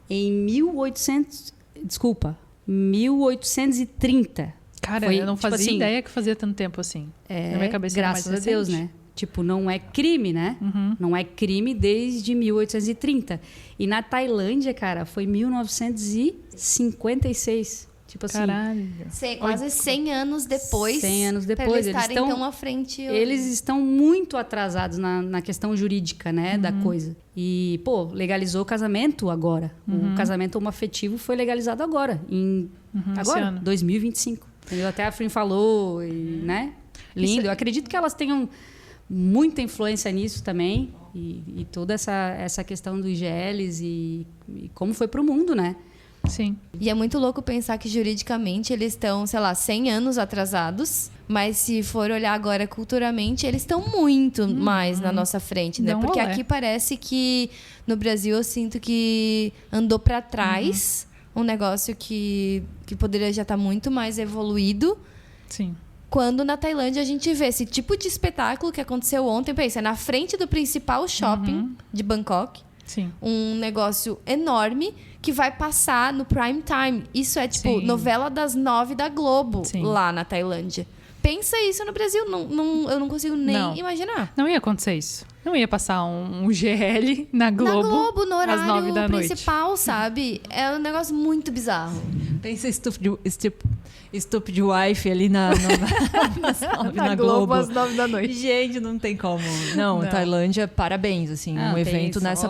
em 1830. Cara, Foi, eu não tipo fazia assim, ideia que fazia tanto tempo assim. Na minha cabeça era graças mais a Deus, recente. né? Tipo, não é crime, né? Não é crime desde 1830. E na Tailândia, cara, foi 1956. Tipo assim, Caralho. Quase 100 anos depois. 100 anos pra depois, eles eles estarem estão- tão à frente. eles estão muito atrasados na questão jurídica, né, da coisa. E, pô, legalizou o casamento agora. O casamento homoafetivo foi legalizado agora, esse agora, ano. 2025. Entendeu? Até a Frin falou, e, né? Lindo. Eu acredito que elas tenham muita influência nisso também. E toda essa questão dos GLs e como foi pro mundo, né? Sim. E é muito louco pensar que juridicamente eles estão, sei lá, 100 anos atrasados. Mas se for olhar agora culturalmente, eles estão muito mais na nossa frente, né? Dá um Porque olé. aqui parece que no Brasil eu sinto que andou para trás um negócio que poderia já estar muito mais evoluído. Sim. Quando na Tailândia a gente vê esse tipo de espetáculo que aconteceu ontem, pensa, na frente do principal shopping de Bangkok. Sim. Um negócio enorme que vai passar no prime time. Isso é tipo Sim. novela das 9 da Globo Sim. lá na Tailândia. Pensa isso no Brasil, eu não consigo nem Não. imaginar. Não ia acontecer isso. Não ia passar um GL na Globo, Na Globo, no às 9 da horário noite. principal, sabe? É um negócio muito bizarro. Pensa Stupid Wife ali na Globo. às 9 da noite. Gente, não tem como. Não, Não. Tailândia, parabéns, assim, Não, um tem evento só nessa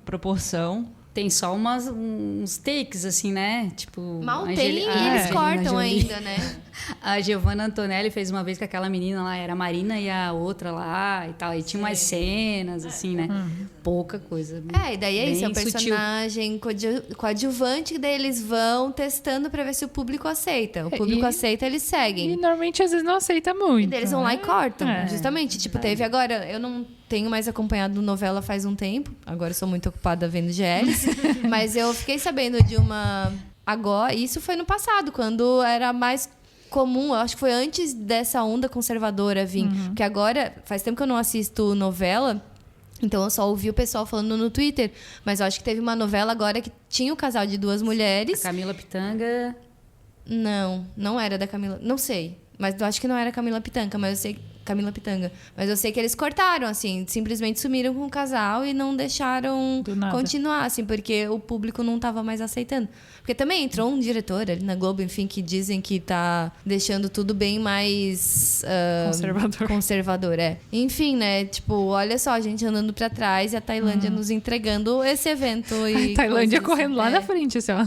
proporção. Tem só uns takes, assim, né? Tipo... Mal a tem e a eles Angelina cortam Jolie. ainda, né? A Giovanna Antonelli fez uma vez com aquela menina lá, era a Marina e a outra lá e tal. E tinha umas cenas, assim, né? Pouca coisa. E daí é isso, é um bem sutil. personagem coadjuvante que daí eles vão testando pra ver se o público aceita. O público E- aceita, eles E seguem. normalmente às vezes não aceita muito. E daí eles vão lá e né? cortam, É. justamente. Tipo, teve agora, eu não tenho mais acompanhado novela faz um tempo. Agora eu sou muito ocupada vendo GLs. Mas eu fiquei sabendo de uma... Agora, isso foi no passado, quando era mais comum, eu acho que foi antes dessa onda conservadora vir. Porque agora, faz tempo que eu não assisto novela, então eu só ouvi o pessoal falando no Twitter. Mas eu acho que teve uma novela agora que tinha o casal de duas A mulheres. Camila Pitanga... Não era da Camila. Não sei. Mas eu acho que não era Camila Pitanga, mas eu sei. Camila Pitanga. Mas eu sei que eles cortaram, assim, simplesmente sumiram com o casal e não deixaram Do nada. continuar, assim, porque o público não estava mais aceitando. Porque também entrou um diretor ali na Globo, enfim, que dizem que tá deixando tudo bem mais conservador, é. Enfim, né? Tipo, olha só, a gente andando pra trás e a Tailândia nos entregando esse evento. E A Tailândia coisas, correndo lá é. na frente, assim, ó.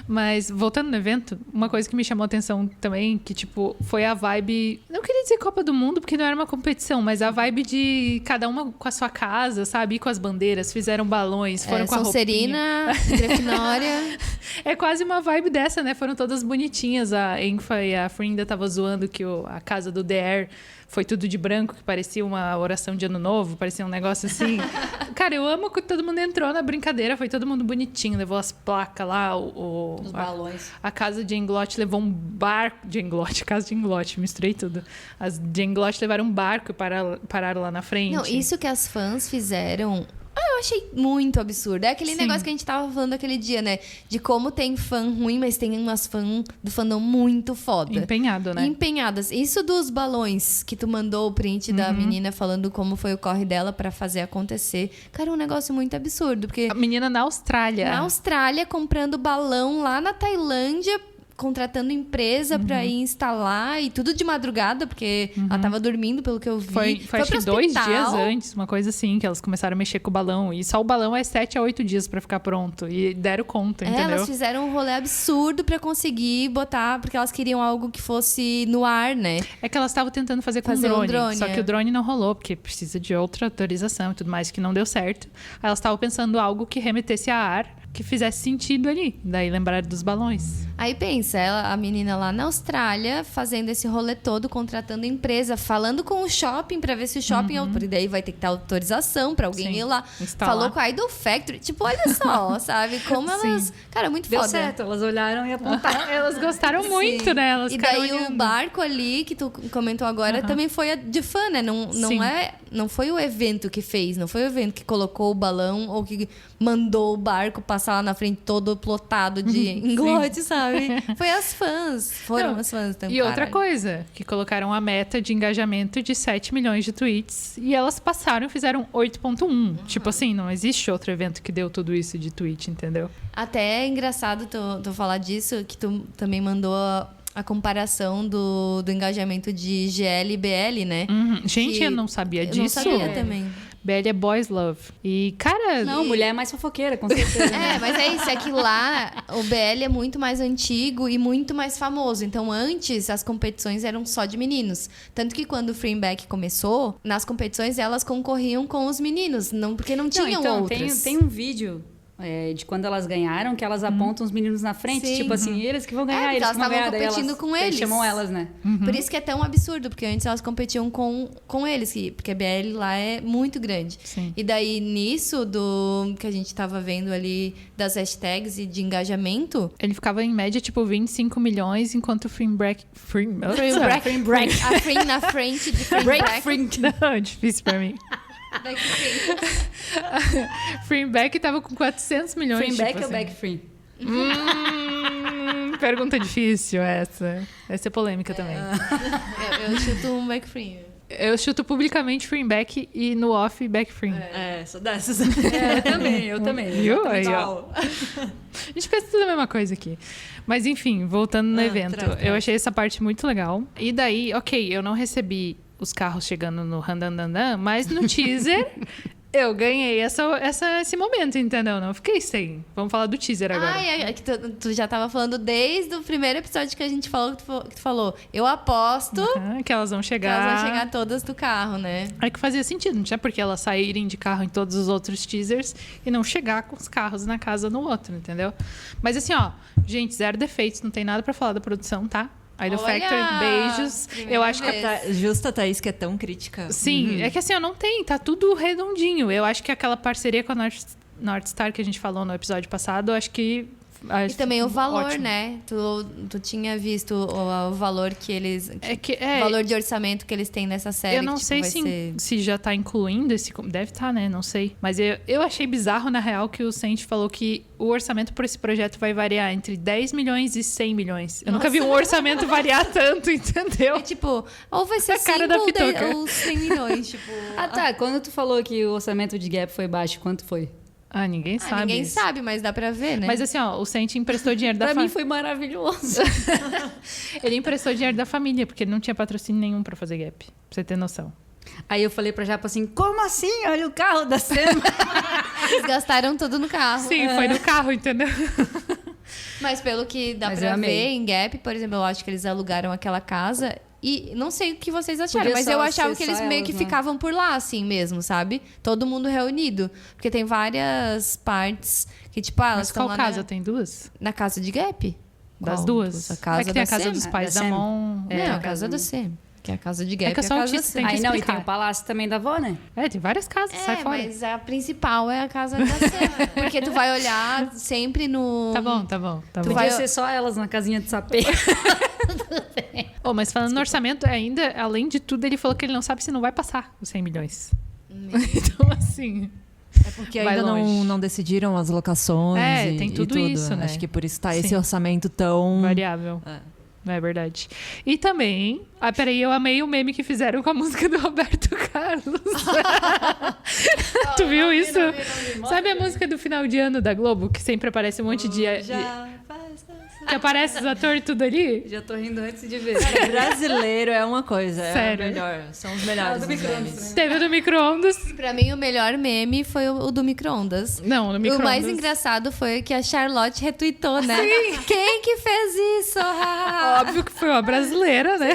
Mas, voltando no evento, uma coisa que me chamou a atenção também, que, tipo, foi a vibe... Não queria dizer Copa do Mundo, porque não era uma competição, mas a vibe de cada uma com a sua casa, sabe? E com as bandeiras, fizeram balões, foram com a roupinha. Sonserina, Grifinória. É quase uma vibe dessa, né? Foram todas bonitinhas. A Enfa e a Frinda tava zoando que a casa do DR foi tudo de branco, que parecia uma oração de ano novo, parecia um negócio assim. Cara, eu amo que todo mundo entrou na brincadeira, foi todo mundo bonitinho, levou as placas lá, Os balões. a casa de Englote levou um barco de Englote, casa de Englote, misturei tudo. As de Englote levaram um barco e pararam lá na frente. Não, isso que as fãs fizeram, eu achei muito absurdo. É aquele Sim. negócio que a gente tava falando aquele dia, né? De como tem fã ruim, mas tem umas fãs do fandom muito foda. Empenhado, né? Empenhadas. Isso dos balões que tu mandou o print da menina falando como foi o corre dela pra fazer acontecer. Cara, é um negócio muito absurdo, porque A menina na Austrália. na Austrália comprando balão lá na Tailândia, contratando empresa pra ir instalar e tudo de madrugada, porque ela tava dormindo, pelo que eu vi. Foi acho pro que 2 hospital. dias antes, uma coisa assim, que elas começaram a mexer com o balão. E só o balão é 7 a 8 dias pra ficar pronto. E deram conta, entendeu? Elas fizeram um rolê absurdo pra conseguir botar, porque elas queriam algo que fosse no ar, né? É que elas estavam tentando fazer com Fazer um um drone. drone, Só é. que o drone não rolou, porque precisa de outra autorização e tudo mais, que não deu certo. Aí elas estavam pensando algo que remetesse a ar, que fizesse sentido ali. Daí lembraram dos balões. Aí pensa, a menina lá na Austrália, fazendo esse rolê todo, contratando empresa, falando com o shopping pra ver se o shopping... Porque daí vai ter que ter autorização pra alguém Sim, ir lá. instalar. Falou com a Idol Factory. Tipo, olha só, sabe? Como elas... Cara, muito Deu foda. certo, elas olharam e apontaram. Elas gostaram muito, Sim. né? Elas E ficaram daí o olhando. barco ali, que tu comentou agora, também foi de fã, né? Sim. Não foi o evento que fez, não foi o evento que colocou o balão ou que mandou o barco passar lá na frente todo plotado de englote, sabe? Foi as fãs. Foram Não, as fãs também. E outra coisa, que colocaram a meta de engajamento de 7 milhões de tweets e elas passaram e fizeram 8.1. Tipo assim, não existe outro evento que deu tudo isso de tweet, entendeu? Até é engraçado tu falar disso, que tu também mandou a comparação do engajamento de GL e BL, né? Gente, Que eu não sabia Eu disso. não sabia também. BL é Boys Love. E, cara... Não, mulher é mais fofoqueira, com certeza. É, mas é isso, é que lá o BL é muito mais antigo e muito mais famoso. Então, antes, as competições eram só de meninos. Tanto que quando o Freeback começou, nas competições elas concorriam com os meninos, porque não tinham então, outras. tem um vídeo de quando elas ganharam, que elas apontam os meninos na frente, Sim. tipo assim, eles que vão ganhar, porque eles elas que vão estavam ganhar. Daí competindo elas, com daí eles. chamam elas, né? Por isso que é tão absurdo, porque antes elas competiam com eles, porque a BL lá é muito grande. Sim. E daí, nisso do que a gente tava vendo ali das hashtags e de engajamento, Ele ficava em média, tipo, 25 milhões, enquanto o Freeback... a Free na frente de Freeback. Não, é difícil pra mim. Freeback tava com 400 milhões. Free back tipo ou assim. back free? Pergunta difícil essa. Essa é polêmica também. Eu chuto um back free. Eu chuto publicamente Free Beck e no off Beck Free. Sou dessas. Eu também. Viu? Aí, ó. A gente pensa tudo a mesma coisa aqui. Mas enfim, voltando no evento. Eu achei essa parte muito legal. E daí, ok, eu não recebi os carros chegando no Randandandan, mas no teaser eu ganhei esse momento, entendeu? Não fiquei sem. Vamos falar do teaser agora. Que tu já tava falando desde o primeiro episódio que a gente falou, que tu falou. Eu aposto Que elas vão que chegar. elas vão chegar todas do carro, né? É que fazia sentido, não tinha por que elas saírem de carro em todos os outros teasers e não chegar com os carros na casa no outro, entendeu? Mas assim, ó, gente, 0 defeitos, não tem nada pra falar da produção, tá? Idol Olha! Factory, beijos. Primeira Eu acho que vez. Justa a Thaís, que é tão crítica. sim, é que assim, ó, não tem, tá tudo redondinho. Eu acho que aquela parceria com a North Star que a gente falou no episódio passado, eu acho que... E também o valor, ótimo. né? Tu tinha visto o valor que eles... O valor de orçamento que eles têm nessa série. Eu não que, sei vai ser... se já tá incluindo esse... Deve estar, né? Não sei. Mas eu achei bizarro, na real, que o Sente falou que o orçamento por esse projeto vai variar entre 10 milhões e 100 milhões. Eu nunca vi um orçamento variar tanto, entendeu? É tipo, ou vai ser A cara 5 da ou, Pitoca. ou 100 milhões, tipo... Tá. Quando tu falou que o orçamento de Gap foi baixo, quanto foi? Ah, ninguém sabe. Ninguém isso. sabe, mas dá pra ver, né? Mas assim, ó, o Sente emprestou dinheiro da Pra família. mim foi maravilhoso. Ele emprestou dinheiro da família, porque ele não tinha patrocínio nenhum pra fazer Gap. Pra você ter noção. Aí eu falei pra Japa assim, como assim? Olha o carro da cena. Eles gastaram tudo no carro. Sim, foi no carro, entendeu? Mas pelo que dá Mas pra eu amei. ver em Gap, por exemplo, eu acho que eles alugaram aquela casa e não sei o que vocês acharam, Podia mas só eu achava ser que eles só meio elas, que né? ficavam por lá, assim mesmo, sabe? Todo mundo reunido. Porque tem várias partes que, tipo, elas Mas estão qual lá casa? Tem duas? na casa de Gap. Das Qual? duas? A casa é que tem a da casa Sam. dos pais Da da Sam. Mon. Não, a casa da Sam. Que é a casa de Gap. É que é só a o casa da título, tem Sam. que Aí não, e explicar. tem o palácio também da avó, né? É, tem várias casas, sai fora. Mas a principal é a casa da Sam. Porque tu vai olhar sempre no... Tá bom, tá bom. Tá Tu bom. vai- Podia ser só elas na casinha de sapê. Oh, mas falando no orçamento, ainda, além de tudo, ele falou que ele não sabe se não vai passar os 100 milhões. Então, assim... É porque Vai ainda longe. não decidiram as locações Tem tudo isso, né? Acho que por isso tá Sim. esse orçamento tão... Variável. É verdade. E também... peraí, eu amei o meme que fizeram com a música do Roberto Carlos. Tu viu isso? Sabe a música do final de ano da Globo? Que sempre aparece um monte de... Que aparece os atores tudo ali? Já tô rindo antes de ver. Brasileiro é uma coisa, Sério? é o melhor. São os melhores. do os micro-ondas memes. Teve o do micro-ondas. Pra mim, o melhor meme foi o do micro-ondas. Não, no O micro-ondas. mais engraçado foi que a Charlotte retweetou, né? Quem que fez isso? Óbvio que foi uma brasileira, né?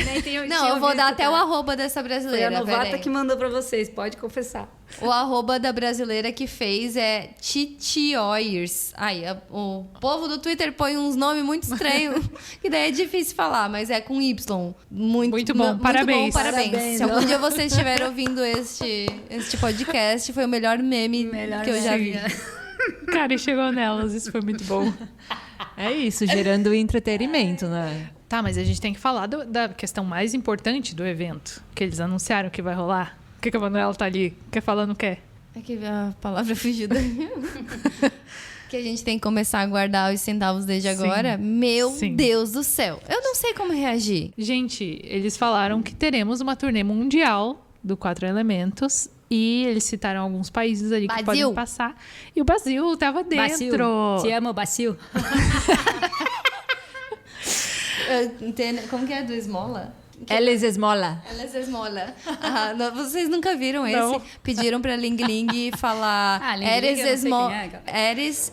Não, eu vou dar até o arroba dessa Foi a brasileira. novata peraí. que mandou pra vocês, pode confessar. O arroba da brasileira que fez é Titioyers. Aí, o povo do Twitter põe uns nomes muito estranhos, que daí é difícil falar, mas é com Y. Muito bom, parabéns. Parabéns. Se algum dia vocês estiverem ouvindo este podcast, foi o melhor meme que eu já vi. Cara, e chegou nelas, isso foi muito bom. É isso, gerando entretenimento, né? Tá, mas a gente tem que falar da questão mais importante do evento, que eles anunciaram que vai rolar. O que a Manuela tá ali? Quer falar, não quer? É que a palavra fugiu da minha. Que a gente tem que começar a guardar os centavos desde Sim. agora. Meu Sim. Deus do céu. Eu não sei como reagir. Gente, eles falaram que teremos uma turnê mundial do Quatro Elementos. E eles citaram alguns países ali que Brasil. podem passar. E o Brasil tava dentro. Bacil. Te amo, Bacil. Como que é do Esmola? Eles esmola. Elas esmola. Ah, não, vocês nunca viram esse? Não. Pediram pra Ling Ling falar. Ah, Ling Ling, Eres eu não sei esmo... quem é, cara. Eres...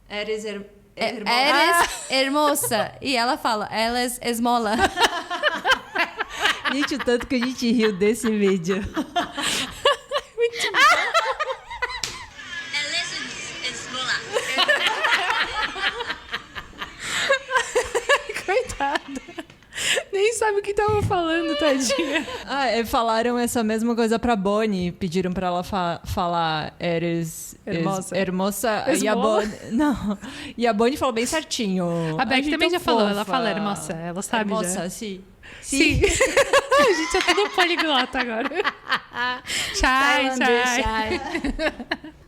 Eres Eres hermosa. E ela fala, elas esmola. Gente, o tanto que a gente riu desse vídeo. Coitada. Nem sabe o que estavam falando, tadinha. Falaram essa mesma coisa pra Bonnie. Pediram pra ela falar Eres Hermosa. hermosa. E a Esmola. Bonnie... Não. E a Bonnie falou bem certinho. A Beck Ai, também tão já falou. Ela fofa. fala hermosa. Ela sabe Hermosa, já. sim. Sim. A gente é tudo poliglota agora. Chai, chai.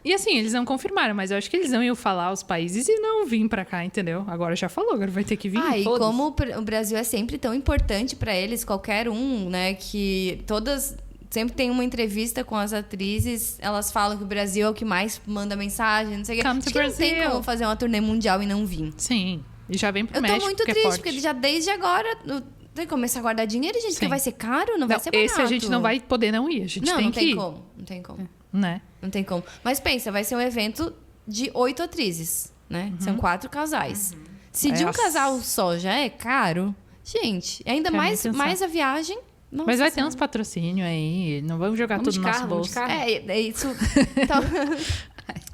E assim, eles não confirmaram, mas eu acho que eles não iam falar os países e não vir pra cá, entendeu? Agora já falou, agora vai ter que vir. E Foda-se. como o Brasil é sempre tão importante pra eles, qualquer um, né, que todas sempre tem uma entrevista com as atrizes, elas falam que o Brasil é o que mais manda mensagem, não sei o quê. Come Acho to que não tem Brazil. como fazer uma turnê mundial e não vir. Sim. E já vem pro Eu tô México, muito que é triste, forte. porque já desde agora tem que começar a guardar dinheiro, gente, porque Sim. vai ser caro, não vai ser barato. Esse a gente não vai poder não ir. A gente Não, tem não que tem ir. como. Não tem como. Né? Não tem como. Mas pensa, vai ser um evento de 8 atrizes, né? São 4 casais. Se de um Nossa. casal só já é caro, gente, ainda Quero mais, nem pensar. mais a viagem. Nossa Mas vai ter Senhora. uns patrocínios aí. Não vamos jogar Vamos tudo no de nosso carro, vamos bolso. de carro. É isso.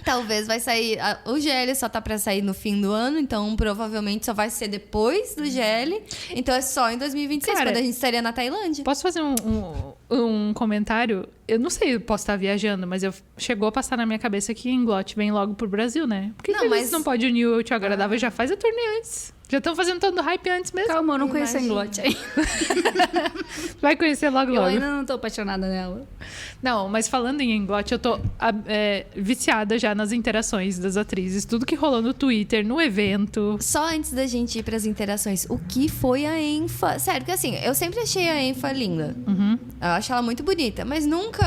Talvez vai sair. O GL só tá pra sair no fim do ano, então provavelmente só vai ser depois do GL. Então é só em 2026, Cara, quando a gente estaria na Tailândia. Posso fazer um comentário? Eu não sei, eu posso estar viajando, mas chegou a passar na minha cabeça que Inglot vem logo pro Brasil, né? Por que Não, que eles mas- não podem unir o útil ao agradável e já faz a turnê antes? Já estão fazendo todo o hype antes mesmo. Calma, eu não conheço a Imagina. Inglote aí. Vai conhecer logo, Eu logo. ainda não tô apaixonada nela. Não, mas falando em Inglot, eu tô viciada já nas interações das atrizes. Tudo que rolou no Twitter, no evento. Só antes da gente ir pras interações, o que foi a Enfa? Sério, porque assim, eu sempre achei a Enfa linda. Eu acho ela muito bonita, mas nunca.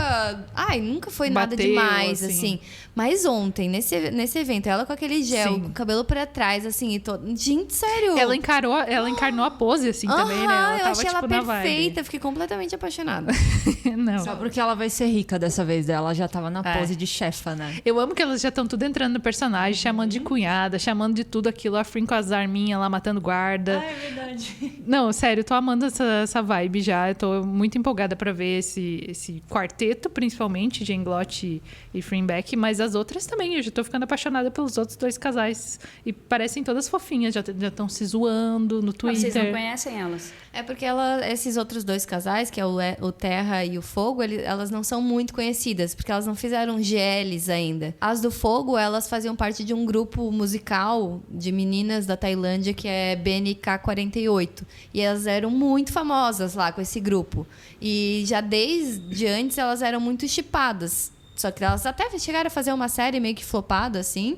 Nunca foi nada Bateu, demais, assim. assim. Mas ontem, nesse evento, ela com aquele gel, Sim. com o cabelo pra trás, assim, e todo. Gente, sério. Ela encarnou a pose, assim, também, né? Ela eu tava, achei tipo, ela na perfeita, fiquei completamente apaixonada. vibe. Não. Só porque ela vai ser rica dessa vez. Ela já tava na É. pose de chefa, né? Eu amo que elas já estão tudo entrando no personagem, chamando de cunhada, chamando de tudo aquilo. A Frin com as arminhas lá matando guarda. é verdade. Não, sério, eu tô amando essa vibe já. Eu tô muito empolgada pra ver esse quarteto, principalmente, de Inglot e Frinback, mas as outras também. Eu já tô ficando apaixonada pelos outros 2 casais. E parecem todas fofinhas, já estão se zoando no Ah, Twitter. vocês não conhecem elas? É porque esses outros 2 casais, que é o Terra e o Fogo, elas não são muito conhecidas, porque elas não fizeram GLs ainda. As do Fogo, elas faziam parte de um grupo musical de meninas da Tailândia, que é BNK48. E elas eram muito famosas lá com esse grupo. E já desde antes, elas eram muito shippadas. Só que elas até chegaram a fazer uma série meio que flopada, assim,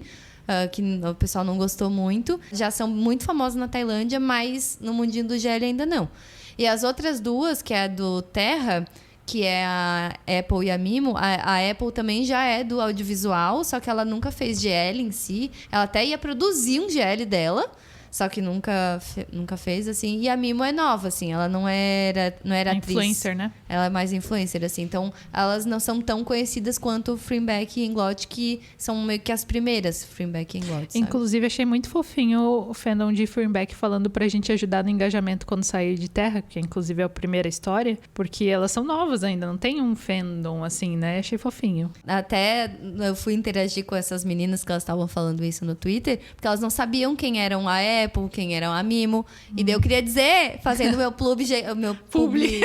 que o pessoal não gostou muito. Já são muito famosas na Tailândia, mas no mundinho do GL ainda não. E as outras 2, que é a do Terra, que é a Apple e a Mimo, a Apple também já é do audiovisual, só que ela nunca fez GL em si. Ela até ia produzir um GL dela, só que nunca fez, assim. E a Mimo é nova, assim, ela não era atriz. Influencer, né? Ela é mais influencer, assim. Então, elas não são tão conhecidas quanto Frinback e Inglot, que são meio que as primeiras, Frinback e Inglot, sabe? Inclusive, achei muito fofinho o fandom de Frinback falando pra gente ajudar no engajamento quando sair de Terra, que inclusive é a primeira história, porque elas são novas ainda, não tem um fandom assim, né? Achei fofinho. Até eu fui interagir com essas meninas que elas estavam falando isso no Twitter, porque elas não sabiam quem eram a Apple, quem eram a Mimo. E daí eu queria dizer, fazendo meu publi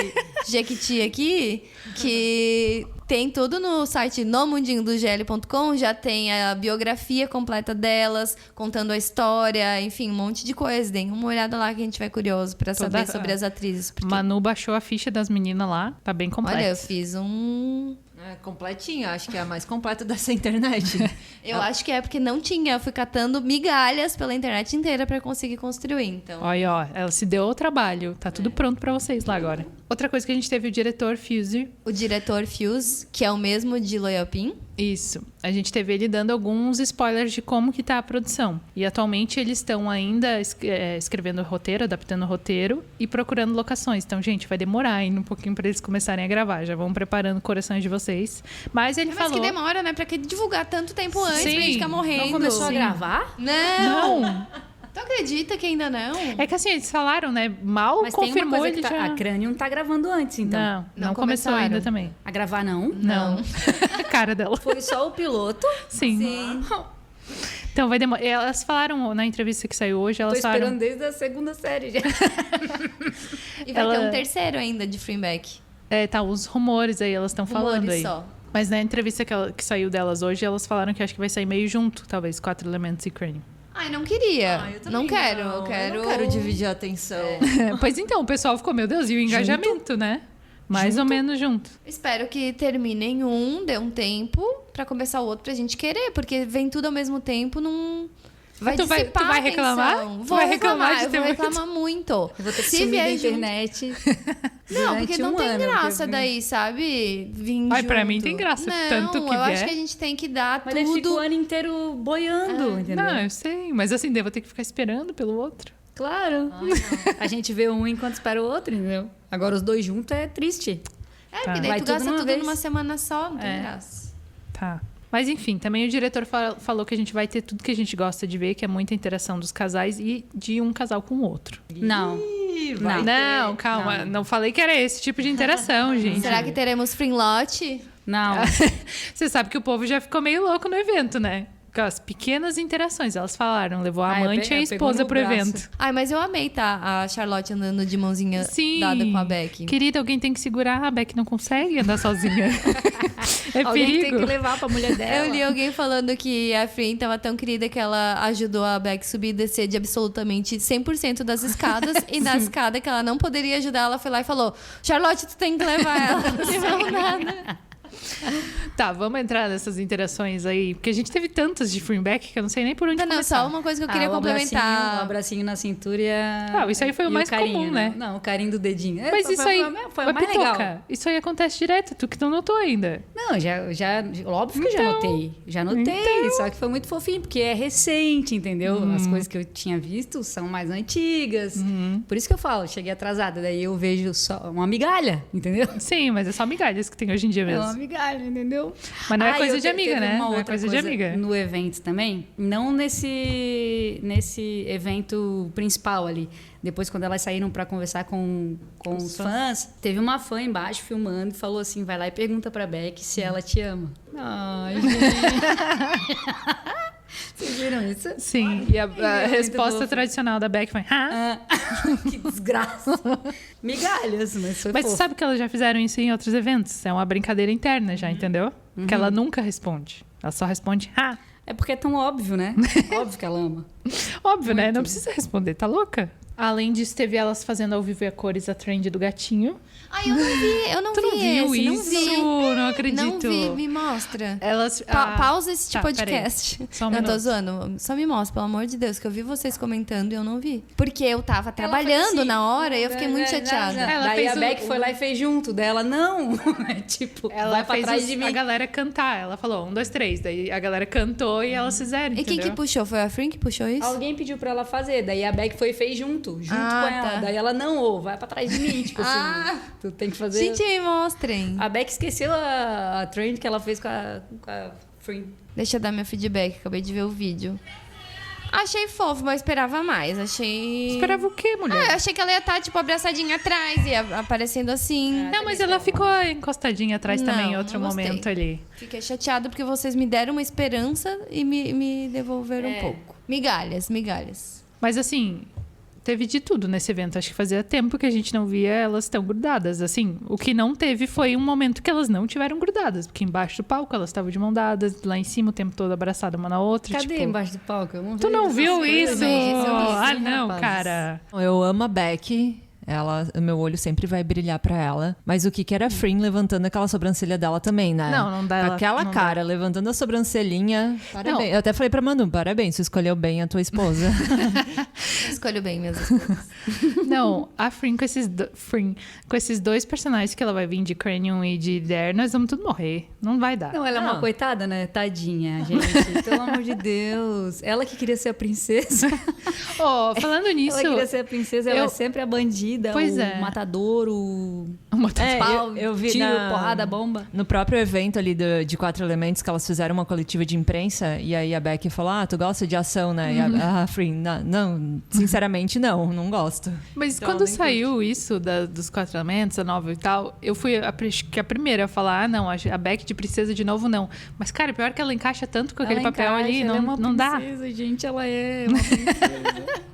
Jequiti aqui, que tem tudo no site nomundinhodogl.com, já tem a biografia completa delas, contando a história, enfim, um monte de coisa. Deem uma olhada lá que a gente vai curioso pra saber sobre as atrizes. Porque, Manu baixou a ficha das meninas lá, tá bem completa. olha, eu fiz um... É completinha, acho que é a mais completa dessa internet. Eu acho que é porque não tinha. Eu fui catando migalhas pela internet inteira pra conseguir construir, então... Olha, ó, ela se deu ao trabalho. Tá tudo pronto pra vocês lá agora. Outra coisa que a gente teve o diretor Fuse. O diretor Fuse, que é o mesmo de Loyal Pin. Isso. A gente teve ele dando alguns spoilers de como que tá a produção. E atualmente eles estão ainda escrevendo o roteiro, adaptando o roteiro e procurando locações. Então, gente, vai demorar ainda um pouquinho pra eles começarem a gravar. Já vão preparando corações de vocês. Mas ele Mas falou... que demora, né? Pra que divulgar tanto tempo antes Sim. pra gente ficar morrendo? Não começou a Sim. gravar? Não! Não! Tu acredita que ainda não? É que assim, eles falaram, né? Mal Mas tem uma confirmou coisa ele que já... a Cranium tá gravando antes, então. Não Não começou começaram. ainda também. A gravar não? Não. A cara dela. Foi só o piloto. Sim. Então vai demorar. Elas falaram na entrevista que saiu hoje, Tô elas esperando falaram. desde a segunda série já. E vai Ela- ter um terceiro ainda de Freeback. Tá, os rumores aí, elas estão falando Rumores aí. só. Mas na entrevista que saiu delas hoje, elas falaram que acho que vai sair meio junto, talvez, 4 Elementos e Cranium. Ai, não queria. Ah, eu também não quero. não. Eu quero. Eu não quero dividir a atenção. Pois então, o pessoal ficou, meu Deus, e o engajamento, né? Mais ou menos junto. Espero que terminem um, dê um tempo pra começar o outro pra gente querer, porque vem tudo ao mesmo tempo, não. Vai Tu vai dissipar a reclamar? atenção. Tu Vou vai reclamar de eu ter vou muito? reclamar muito. Eu vou ter que Se sumir da vier junto- internet. Não, porque durante não um tem ano, graça porque- daí, sabe? Vir Ai, pra junto. mim tem graça, Não, tanto que eu acho vier. que a gente tem que dar Mas ele fica o tudo. ano inteiro boiando, entendeu? Não, eu sei. Mas assim, devo ter que ficar esperando pelo outro. Claro. A gente vê um enquanto espera o outro, entendeu? Agora os dois juntos é triste. É, porque daí Vai tu tudo gasta numa tudo vez. numa semana só, não tem É. graça. Tá. Mas enfim, também o diretor falou que a gente vai ter tudo que a gente gosta de ver, que é muita interação dos casais e de um casal com o outro. Não. vai Não, calma. Não falei que era esse tipo de interação, gente. Será que teremos Frinlote? Não. Você sabe que o povo já ficou meio louco no evento, né? Com as pequenas interações. Elas falaram, levou a Ah, eu amante e a pegou esposa no pro braço. evento. Ai, mas eu amei, tá? A Charlotte andando de mãozinha Sim. dada com a Becky. Querida, alguém tem que segurar. A Beck não consegue andar sozinha. É Alguém perigo. tem que levar pra mulher dela. Eu li alguém falando que a Frin tava tão querida que ela ajudou a Beck subir e descer de absolutamente 100% das escadas. E na escada que ela não poderia ajudar, ela foi lá e falou: Charlotte, tu tem que levar ela. Não nada. Tá, vamos entrar nessas interações aí. Porque a gente teve tantas de Freeback que eu não sei nem por onde Não, começar. só uma coisa que eu queria o complementar. O abracinho na cintura e a... Ah, isso aí foi o e mais carinho, comum, né? Não, o carinho do dedinho. Mas isso aí foi mas, o mais Pitoca, legal. isso aí acontece direto. Tu que não notou ainda. Não, óbvio que eu já notei. Já notei, só que foi muito fofinho, porque é recente, entendeu? As coisas que eu tinha visto são mais antigas. Por isso que eu falo, cheguei atrasada, daí eu vejo só uma migalha, entendeu? Sim, mas é só migalhas que tem hoje em dia É mesmo. uma migalha, entendeu? Mas não é Ah, coisa eu de amiga, teve né? Uma Não é outra coisa de amiga. No evento também, não nesse evento principal ali. Depois, quando elas saíram para conversar com os fãs, teve uma fã embaixo filmando e falou assim: vai lá e pergunta pra Beck se ela te ama. Ai, gente. Vocês viram isso? Sim, e a muito resposta fofo. tradicional da Beck foi: "Hã?" Que desgraça. Migalhas, mas foi Mas você fofo. sabe que elas já fizeram isso em outros eventos? É uma brincadeira interna já, entendeu? Que ela nunca responde. Ela só responde: "Ah". É porque é tão óbvio, né? Óbvio que ela ama. Óbvio, né? Não precisa responder, tá louca? Além disso, teve elas fazendo ao vivo e a cores a trend do gatinho. Ai, eu não Tu não vi viu esse, isso? não vi. Não acredito. Não vi, me mostra. Elas. Pausa esse tá, podcast. Só um Não, tô minuto. zoando. Só me mostra, pelo amor de Deus, que eu vi vocês comentando e eu não vi. Porque eu tava trabalhando assim, na hora e eu fiquei muito chateada. Ela Daí fez a Beck o- foi lá e fez junto dela. Não! É tipo, Ela vai pra fez trás de mim. a galera cantar. Ela falou 1, 2, 3. Daí a galera cantou e elas fizeram. E quem que entendeu? puxou? Foi a Frin que puxou isso? Alguém pediu pra ela fazer, daí a Beck foi e fez junto com ela. tá. Daí ela, não, ô, vai pra trás de mim, tipo assim, tu tem que fazer... Gente, me mostrem. A Beck esqueceu a trend que ela fez com a Frin. Deixa eu dar meu feedback, acabei de ver o vídeo. Achei fofo, mas eu esperava mais. Achei. Esperava o quê, mulher? Ah, eu achei que ela ia estar, tipo, abraçadinha atrás e aparecendo assim. Não, mas ela ficou encostadinha atrás Não, também em outro não gostei. momento ali. Fiquei chateada porque vocês me deram uma esperança e me devolveram um pouco. Migalhas, migalhas. Mas assim, teve de tudo nesse evento. Acho que fazia tempo que a gente não via elas tão grudadas. Assim, o que não teve foi um momento que elas não tiveram grudadas. Porque embaixo do palco elas estavam de mão dadas, lá em cima o tempo todo abraçada uma na outra. Cadê tipo... embaixo do palco? Eu não Tu vejo não essas viu coisas. isso? Ah, não, cara. Eu amo a Beck. Meu olho sempre vai brilhar pra ela. Mas o que era a Frin levantando aquela sobrancelha dela também, né? Não dá. Aquela não cara, levantando a sobrancelhinha. Parabéns. Não. Eu até falei pra Manu, parabéns, você escolheu bem a tua esposa. Escolho bem minhas escolhas. Não, a Frin com esses dois personagens que ela vai vir de Cranium e de Dare, nós vamos tudo morrer. Não vai dar. Não, ela é uma Não. coitada, né? Tadinha, gente. Pelo amor de Deus. Ela que queria ser a princesa. Oh, falando nisso, Ela queria ser a princesa, ela eu- é sempre a bandida, Pois o é. matador, o uma É, eu vi tiro, na- porrada, bomba. No próprio evento ali de 4 Elementos, que elas fizeram uma coletiva de imprensa, e aí a Beck falou, tu gosta de ação, né? E a Frin, não, sinceramente não gosto. Mas Então, quando nem saiu isso dos 4 elementos, a nova e tal, eu fui a primeira a falar, a Beck de princesa de novo, não. Mas, cara, pior que ela encaixa tanto com aquele Ela papel encaixa, ali, ela é uma não dá. princesa, gente, ela é uma princesa.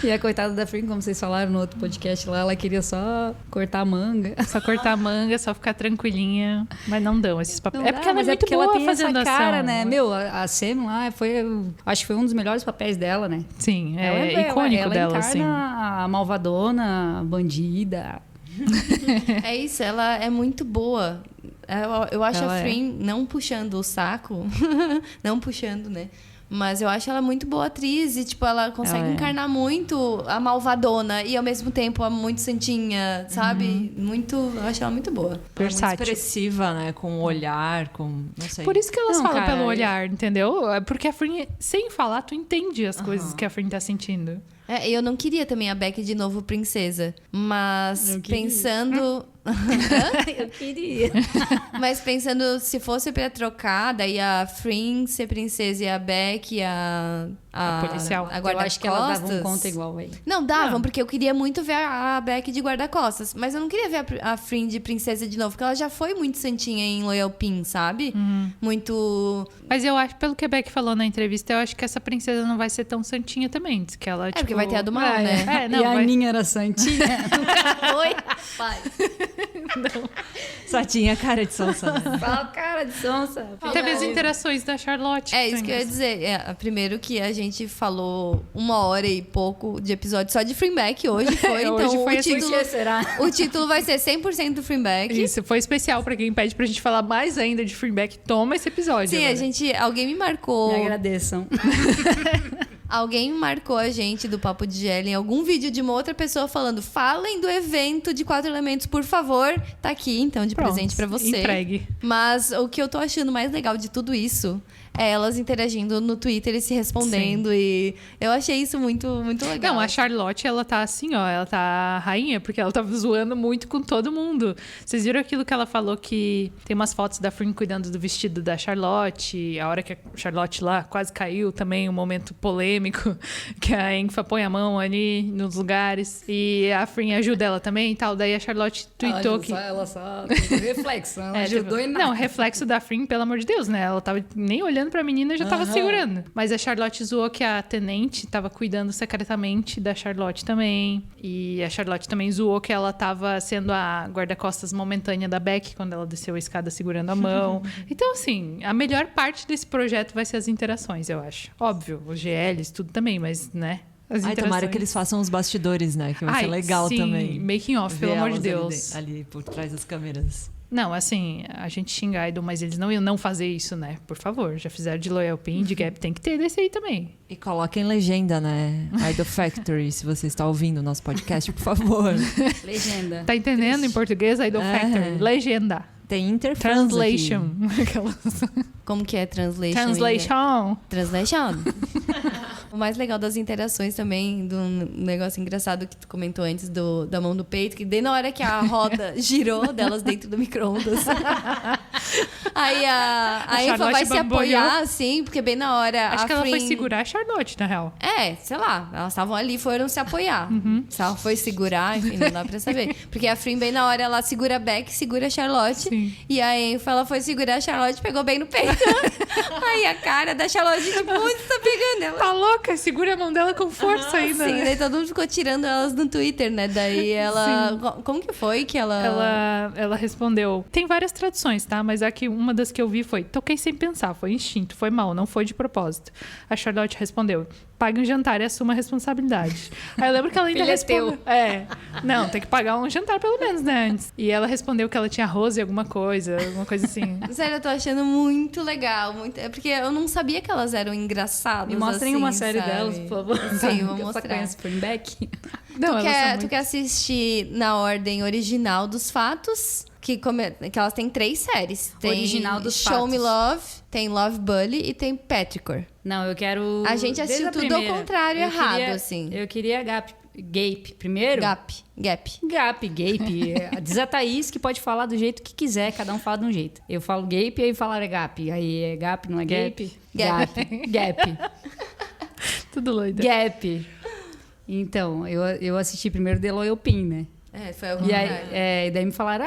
E a coitada da Frin, como vocês falaram no outro podcast lá, ela queria só cortar a manga. Só cortar a manga, só ficar tranquilinha. Mas não dão esses papéis. Não É dá, porque ela é mas muito porque boa ela tem fazendo essa cara, ação. né? Meu, a Sam lá acho que foi um dos melhores papéis dela, né? Sim, Ela é icônico ela dela, encarna assim. a malvadona, a bandida. É isso, ela é muito boa. Eu acho Ela a é. Frin, não puxando o saco, não puxando, né? Mas eu acho ela muito boa atriz e, tipo, ela consegue encarnar muito a malvadona e, ao mesmo tempo, a muito santinha, sabe? Eu acho ela muito boa. Ela é muito Versátil. expressiva, né? Com o olhar, com... Não sei. Por isso que elas Não, falam cara, pelo olhar, entendeu? É porque a Fern, sem falar, tu entende as coisas que a Fern tá sentindo. Eu não queria também a Beck de novo princesa, mas Eu queria. pensando... Eu queria. Mas pensando, se fosse pra trocar, daí a Fring ser princesa e a Beck A policial. A Eu guarda-costas. acho que elas davam conta igual, velho. Não, davam, porque eu queria muito ver a Beck de guarda-costas. Mas eu não queria ver a Fring de princesa de novo, porque ela já foi muito santinha em Loyal Pin, sabe? Muito... Mas eu acho, pelo que a Beck falou na entrevista, eu acho que essa princesa não vai ser tão santinha também. Diz que ela, tipo... porque vai ter a do mal, né? É, não, e a vai... Aninha era santinha. Oi, pai. Só tinha cara de sonsa, né? Fala, cara de sonsa. Teve as interações da Charlotte. É isso que eu ia dizer. Primeiro que a gente falou 1h e pouco de episódio só de Fringback hoje foi. Então Hoje foi o assim. título, Por que será? o título vai ser 100% do Fringback. Isso, foi especial pra quem pede pra gente falar mais ainda de Fringback. Toma esse episódio. Sim, agora. alguém me marcou. Me agradeçam. Alguém marcou a gente do Papo de Gel em algum vídeo de uma outra pessoa falando: falem do evento de 4 elementos, por favor. Tá aqui, então, de Pronto, presente pra você. entregue. Mas o que eu tô achando mais legal de tudo isso é elas interagindo no Twitter e se respondendo. E eu achei isso muito, muito legal. Não, a Charlotte, ela tá assim, ó, ela tá rainha, porque ela tava zoando muito com todo mundo. Vocês viram aquilo que ela falou, que tem umas fotos da Fring cuidando do vestido da Charlotte, a hora que a Charlotte lá quase caiu também, um momento polêmico, que a Enfa põe a mão ali nos lugares, e a Fring ajuda ela também e tal. Daí a Charlotte tweetou que... Ela só reflexo. Ela ajudou tipo, em nada. não, reflexo da Fring, pelo amor de Deus, né? Ela tava nem olhando pra menina e já tava segurando. Mas a Charlotte zoou que a tenente tava cuidando secretamente da Charlotte também. E a Charlotte também zoou que ela tava sendo a guarda-costas momentânea da Beck quando ela desceu a escada segurando a mão. Então, assim, a melhor parte desse projeto vai ser as interações, eu acho. Óbvio, os GLs, tudo também, mas, né? As Ai, tomara interações. que eles façam os bastidores, né? Que vai ser Ai, legal sim, também. making off, Ver pelo amor de elas Deus. Ali por trás das câmeras. Não, assim, a gente xinga a Idol, mas eles não iam não fazer isso, né? Por favor, já fizeram de Loyal Pin, de Gap, tem que ter desse aí também. E coloquem legenda, né? Idol Factory, se você está ouvindo o nosso podcast, por favor. Legenda. Tá entendendo em português? Idol É. Factory. Legenda. Tem interfans Translation. Como que é translation? Translation. Translation. O mais legal das interações também, do negócio engraçado que tu comentou antes da mão do peito, que daí na hora que a roda girou delas dentro do micro-ondas. Aí a Enfa Charlotte vai se bamboleou. apoiar, assim, porque bem na hora Acho a que ela foi Fring- segurar a Charlotte, na real. Sei lá, elas estavam ali, foram se apoiar. Se ela foi segurar, enfim, não dá pra saber. Porque a Fring, bem na hora, ela segura a Beck, segura a Charlotte. Sim. E a Enfa, ela foi segurar a Charlotte, pegou bem no peito. Aí a cara da Charlotte, tipo, onde você tá pegando ela? Tá louca? Segura a mão dela com força ainda. Sim, daí todo mundo ficou tirando elas no Twitter, né? Daí ela... Como que foi que Ela respondeu. Tem várias traduções, tá? Mas aqui uma das que eu vi foi: toquei sem pensar, foi instinto, foi mal, não foi de propósito. A Charlotte respondeu: pague um jantar e assuma a responsabilidade. Aí eu lembro que ela ainda Filho é respondeu. Não, tem que pagar um jantar pelo menos, né? Antes. E ela respondeu que ela tinha arroz e alguma coisa assim. Sério, eu tô achando muito legal. É porque eu não sabia que elas eram engraçadas. Me mostrem assim, uma série sabe? delas, por favor. Sim, vou Que eu só mostrar. conheço Springback. Não, elas são Tu muito- quer assistir na ordem original dos fatos? Que elas têm 3 séries. Tem Original dos Show Me Fatos. Love, tem Love Bully e tem Petrichor. Não, eu quero... A gente assistiu desde a tudo ao primeira. contrário, Eu errado, queria- assim. Eu queria Gape primeiro. Gap. Gape. Diz a Thaís que pode falar do jeito que quiser, cada um fala de um jeito. Eu falo Gape, aí falaram Gap. Aí é Gap, não é Gape? Gap. Tudo doido. Gap. Então, eu assisti primeiro The Loyal Pin, né? Foi ao E aí, contrário. e daí me falaram,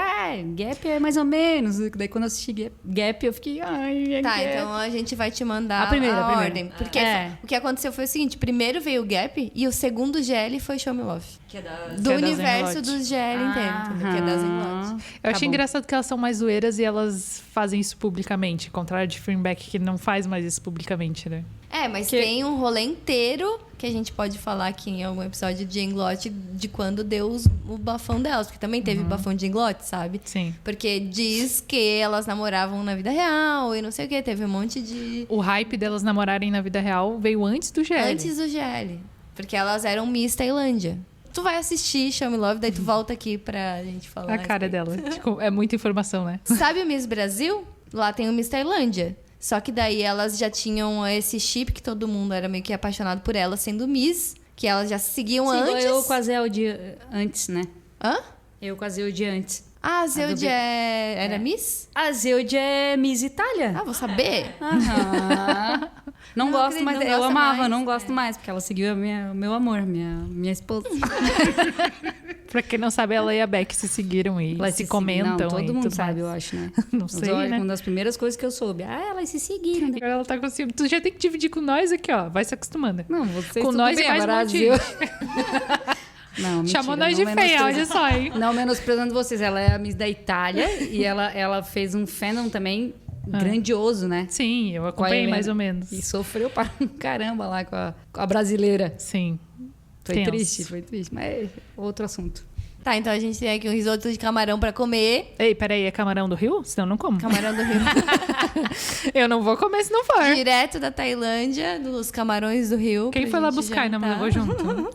Gap é mais ou menos. Daí quando eu assisti Gap, eu fiquei, é Tá, Gap. então a gente vai te mandar A primeira. ordem. Porque É. o que aconteceu foi o seguinte: primeiro veio o Gap e o segundo GL foi Show Me Love. Que é da... Do Que é da universo Zenlot. dos GL inteiro, entendeu? Que é da Zenlot. Eu Tá achei bom. engraçado que elas são mais zoeiras e elas fazem isso publicamente. Ao contrário de Fringback, que não faz mais isso publicamente, né? Mas tem um rolê inteiro que a gente pode falar aqui em algum episódio de Englote de quando deu o bafão delas. Porque também teve bafão de Englote, sabe? Sim. Porque diz que elas namoravam na vida real e não sei o quê. Teve um monte de... O hype delas namorarem na vida real veio antes do GL. Antes do GL. Porque elas eram Miss Tailândia. Tu vai assistir Show Me Love, daí tu volta aqui pra gente falar. A cara dela. Tipo, é muita informação, né? Sabe o Miss Brasil? Lá tem o Miss Tailândia. Só que daí elas já tinham esse chip que todo mundo era meio que apaixonado por elas sendo Miss. Que elas já se seguiam Sim, antes. eu com a Zé o dia antes, né? Hã? Eu com a Zé o dia antes. Ah, a Zeude do era Miss? A Zeude é Miss Itália. Ah, vou saber. Aham. Não gosto acredito, mais. não Eu gosta amava, mais, não gosto mais, porque ela seguiu o meu amor, minha esposa. Pra quem não sabe, ela e a Beck se seguiram e Elas se comentam. Não, todo e mundo tudo sabe, eu mais. acho, né? Não sei, Mas, olha, né? uma das primeiras coisas que eu soube. Elas se seguiram. Né? Ela tá com ciúme. Tu já tem que dividir com nós aqui, ó. Vai se acostumando. Não, vocês Com tudo nós bem, e mais um Brasil. Chamou Não, mentira, nós não de feia, menosprezando- olha só, hein? Não menosprezando vocês. Ela é a Miss da Itália e ela fez um fandom também grandioso, né? Sim, eu Com a acompanhei Helena. mais ou menos. E sofreu para um caramba lá com a brasileira. Sim. Foi Tenso. triste. Mas é outro assunto. Tá, então a gente tem aqui um risoto de camarão pra comer. Ei, peraí, é camarão do Rio? Senão eu não como. Camarão do Rio. Eu não vou comer se não for. Direto da Tailândia, dos camarões do Rio. Quem pra foi lá gente buscar e não me jantar. levou junto?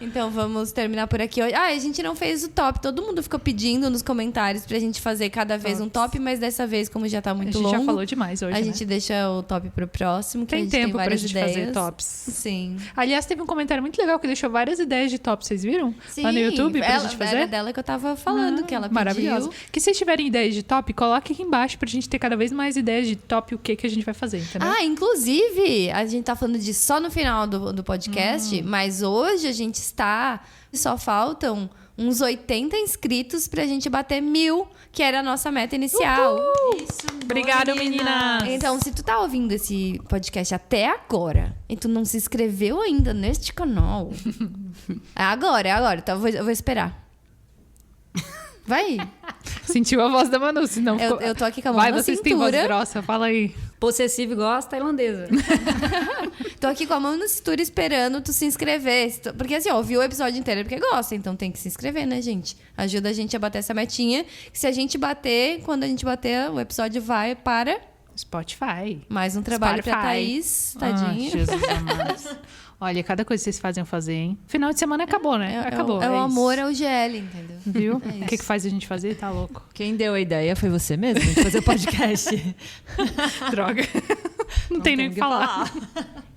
Então vamos terminar por aqui hoje. A gente não fez o top. Todo mundo ficou pedindo nos comentários pra gente fazer cada vez um top, mas dessa vez, como já tá A muito gente longo, já falou demais hoje, a né? gente deixa o top pro próximo, que a Tem gente tempo tem pra várias gente ideias. fazer tops. Sim. Aliás, teve um comentário muito legal que deixou várias ideias de top, vocês viram? Lá no YouTube, pra gente fazer. Era dela que eu tava falando, que ela pediu. Maravilhosa. Que se vocês tiverem ideias de top, coloque aqui embaixo pra gente ter cada vez mais ideias de top, o que a gente vai fazer, entendeu? Inclusive, a gente tá falando disso só no final do podcast, mas hoje a gente está... Só faltam uns 80 inscritos pra gente bater 1000, que era a nossa meta inicial. Isso, Obrigada, meninas! Então, se tu tá ouvindo esse podcast até agora e tu não se inscreveu ainda neste canal, é agora. Então eu vou esperar. Vai. Sentiu a voz da Manu, senão ficou... Eu tô aqui com a mão Vai, na vocês têm voz cintura. grossa, fala aí. Possessivo igual as tailandesas. Tô aqui com a mão na cintura esperando tu se inscrever. Porque assim, ó, ouviu o episódio inteiro é porque gosta, então tem que se inscrever, né, gente? Ajuda a gente a bater essa metinha. Se a gente bater, quando a gente bater, o episódio vai para Spotify. mais um trabalho pra Spotify. Thaís, tadinha. Jesus amado. Olha, cada coisa que vocês fazem eu fazer, hein? Final de semana acabou, né? Acabou. É o isso. amor ao GL, entendeu? Viu? É O que faz a gente fazer? Tá louco. Quem deu a ideia foi você mesmo de fazer o podcast. Droga. Não tem nem o que falar.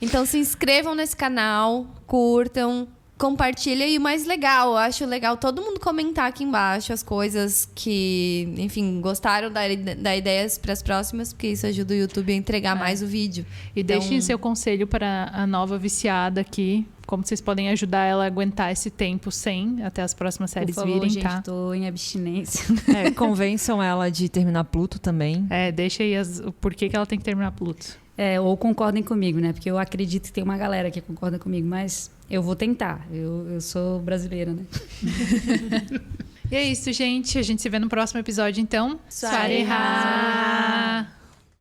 Então se inscrevam nesse canal, curtam, compartilhem. E o mais legal, eu acho legal todo mundo comentar aqui embaixo as coisas que, enfim, gostaram da ideias para as próximas, porque isso ajuda o YouTube a entregar mais o vídeo. E Então, deixem seu conselho para a nova viciada aqui. Como vocês podem ajudar ela a aguentar esse tempo sem até as próximas séries Por favor, virem, gente, tá? tô em abstinência. Convençam ela de terminar Pluto também. Deixa aí o porquê que ela tem que terminar Pluto. Ou concordem comigo, né? Porque eu acredito que tem uma galera que concorda comigo, mas eu vou tentar. Eu sou brasileira, né? E é isso, gente. A gente se vê no próximo episódio, então. Swadeha!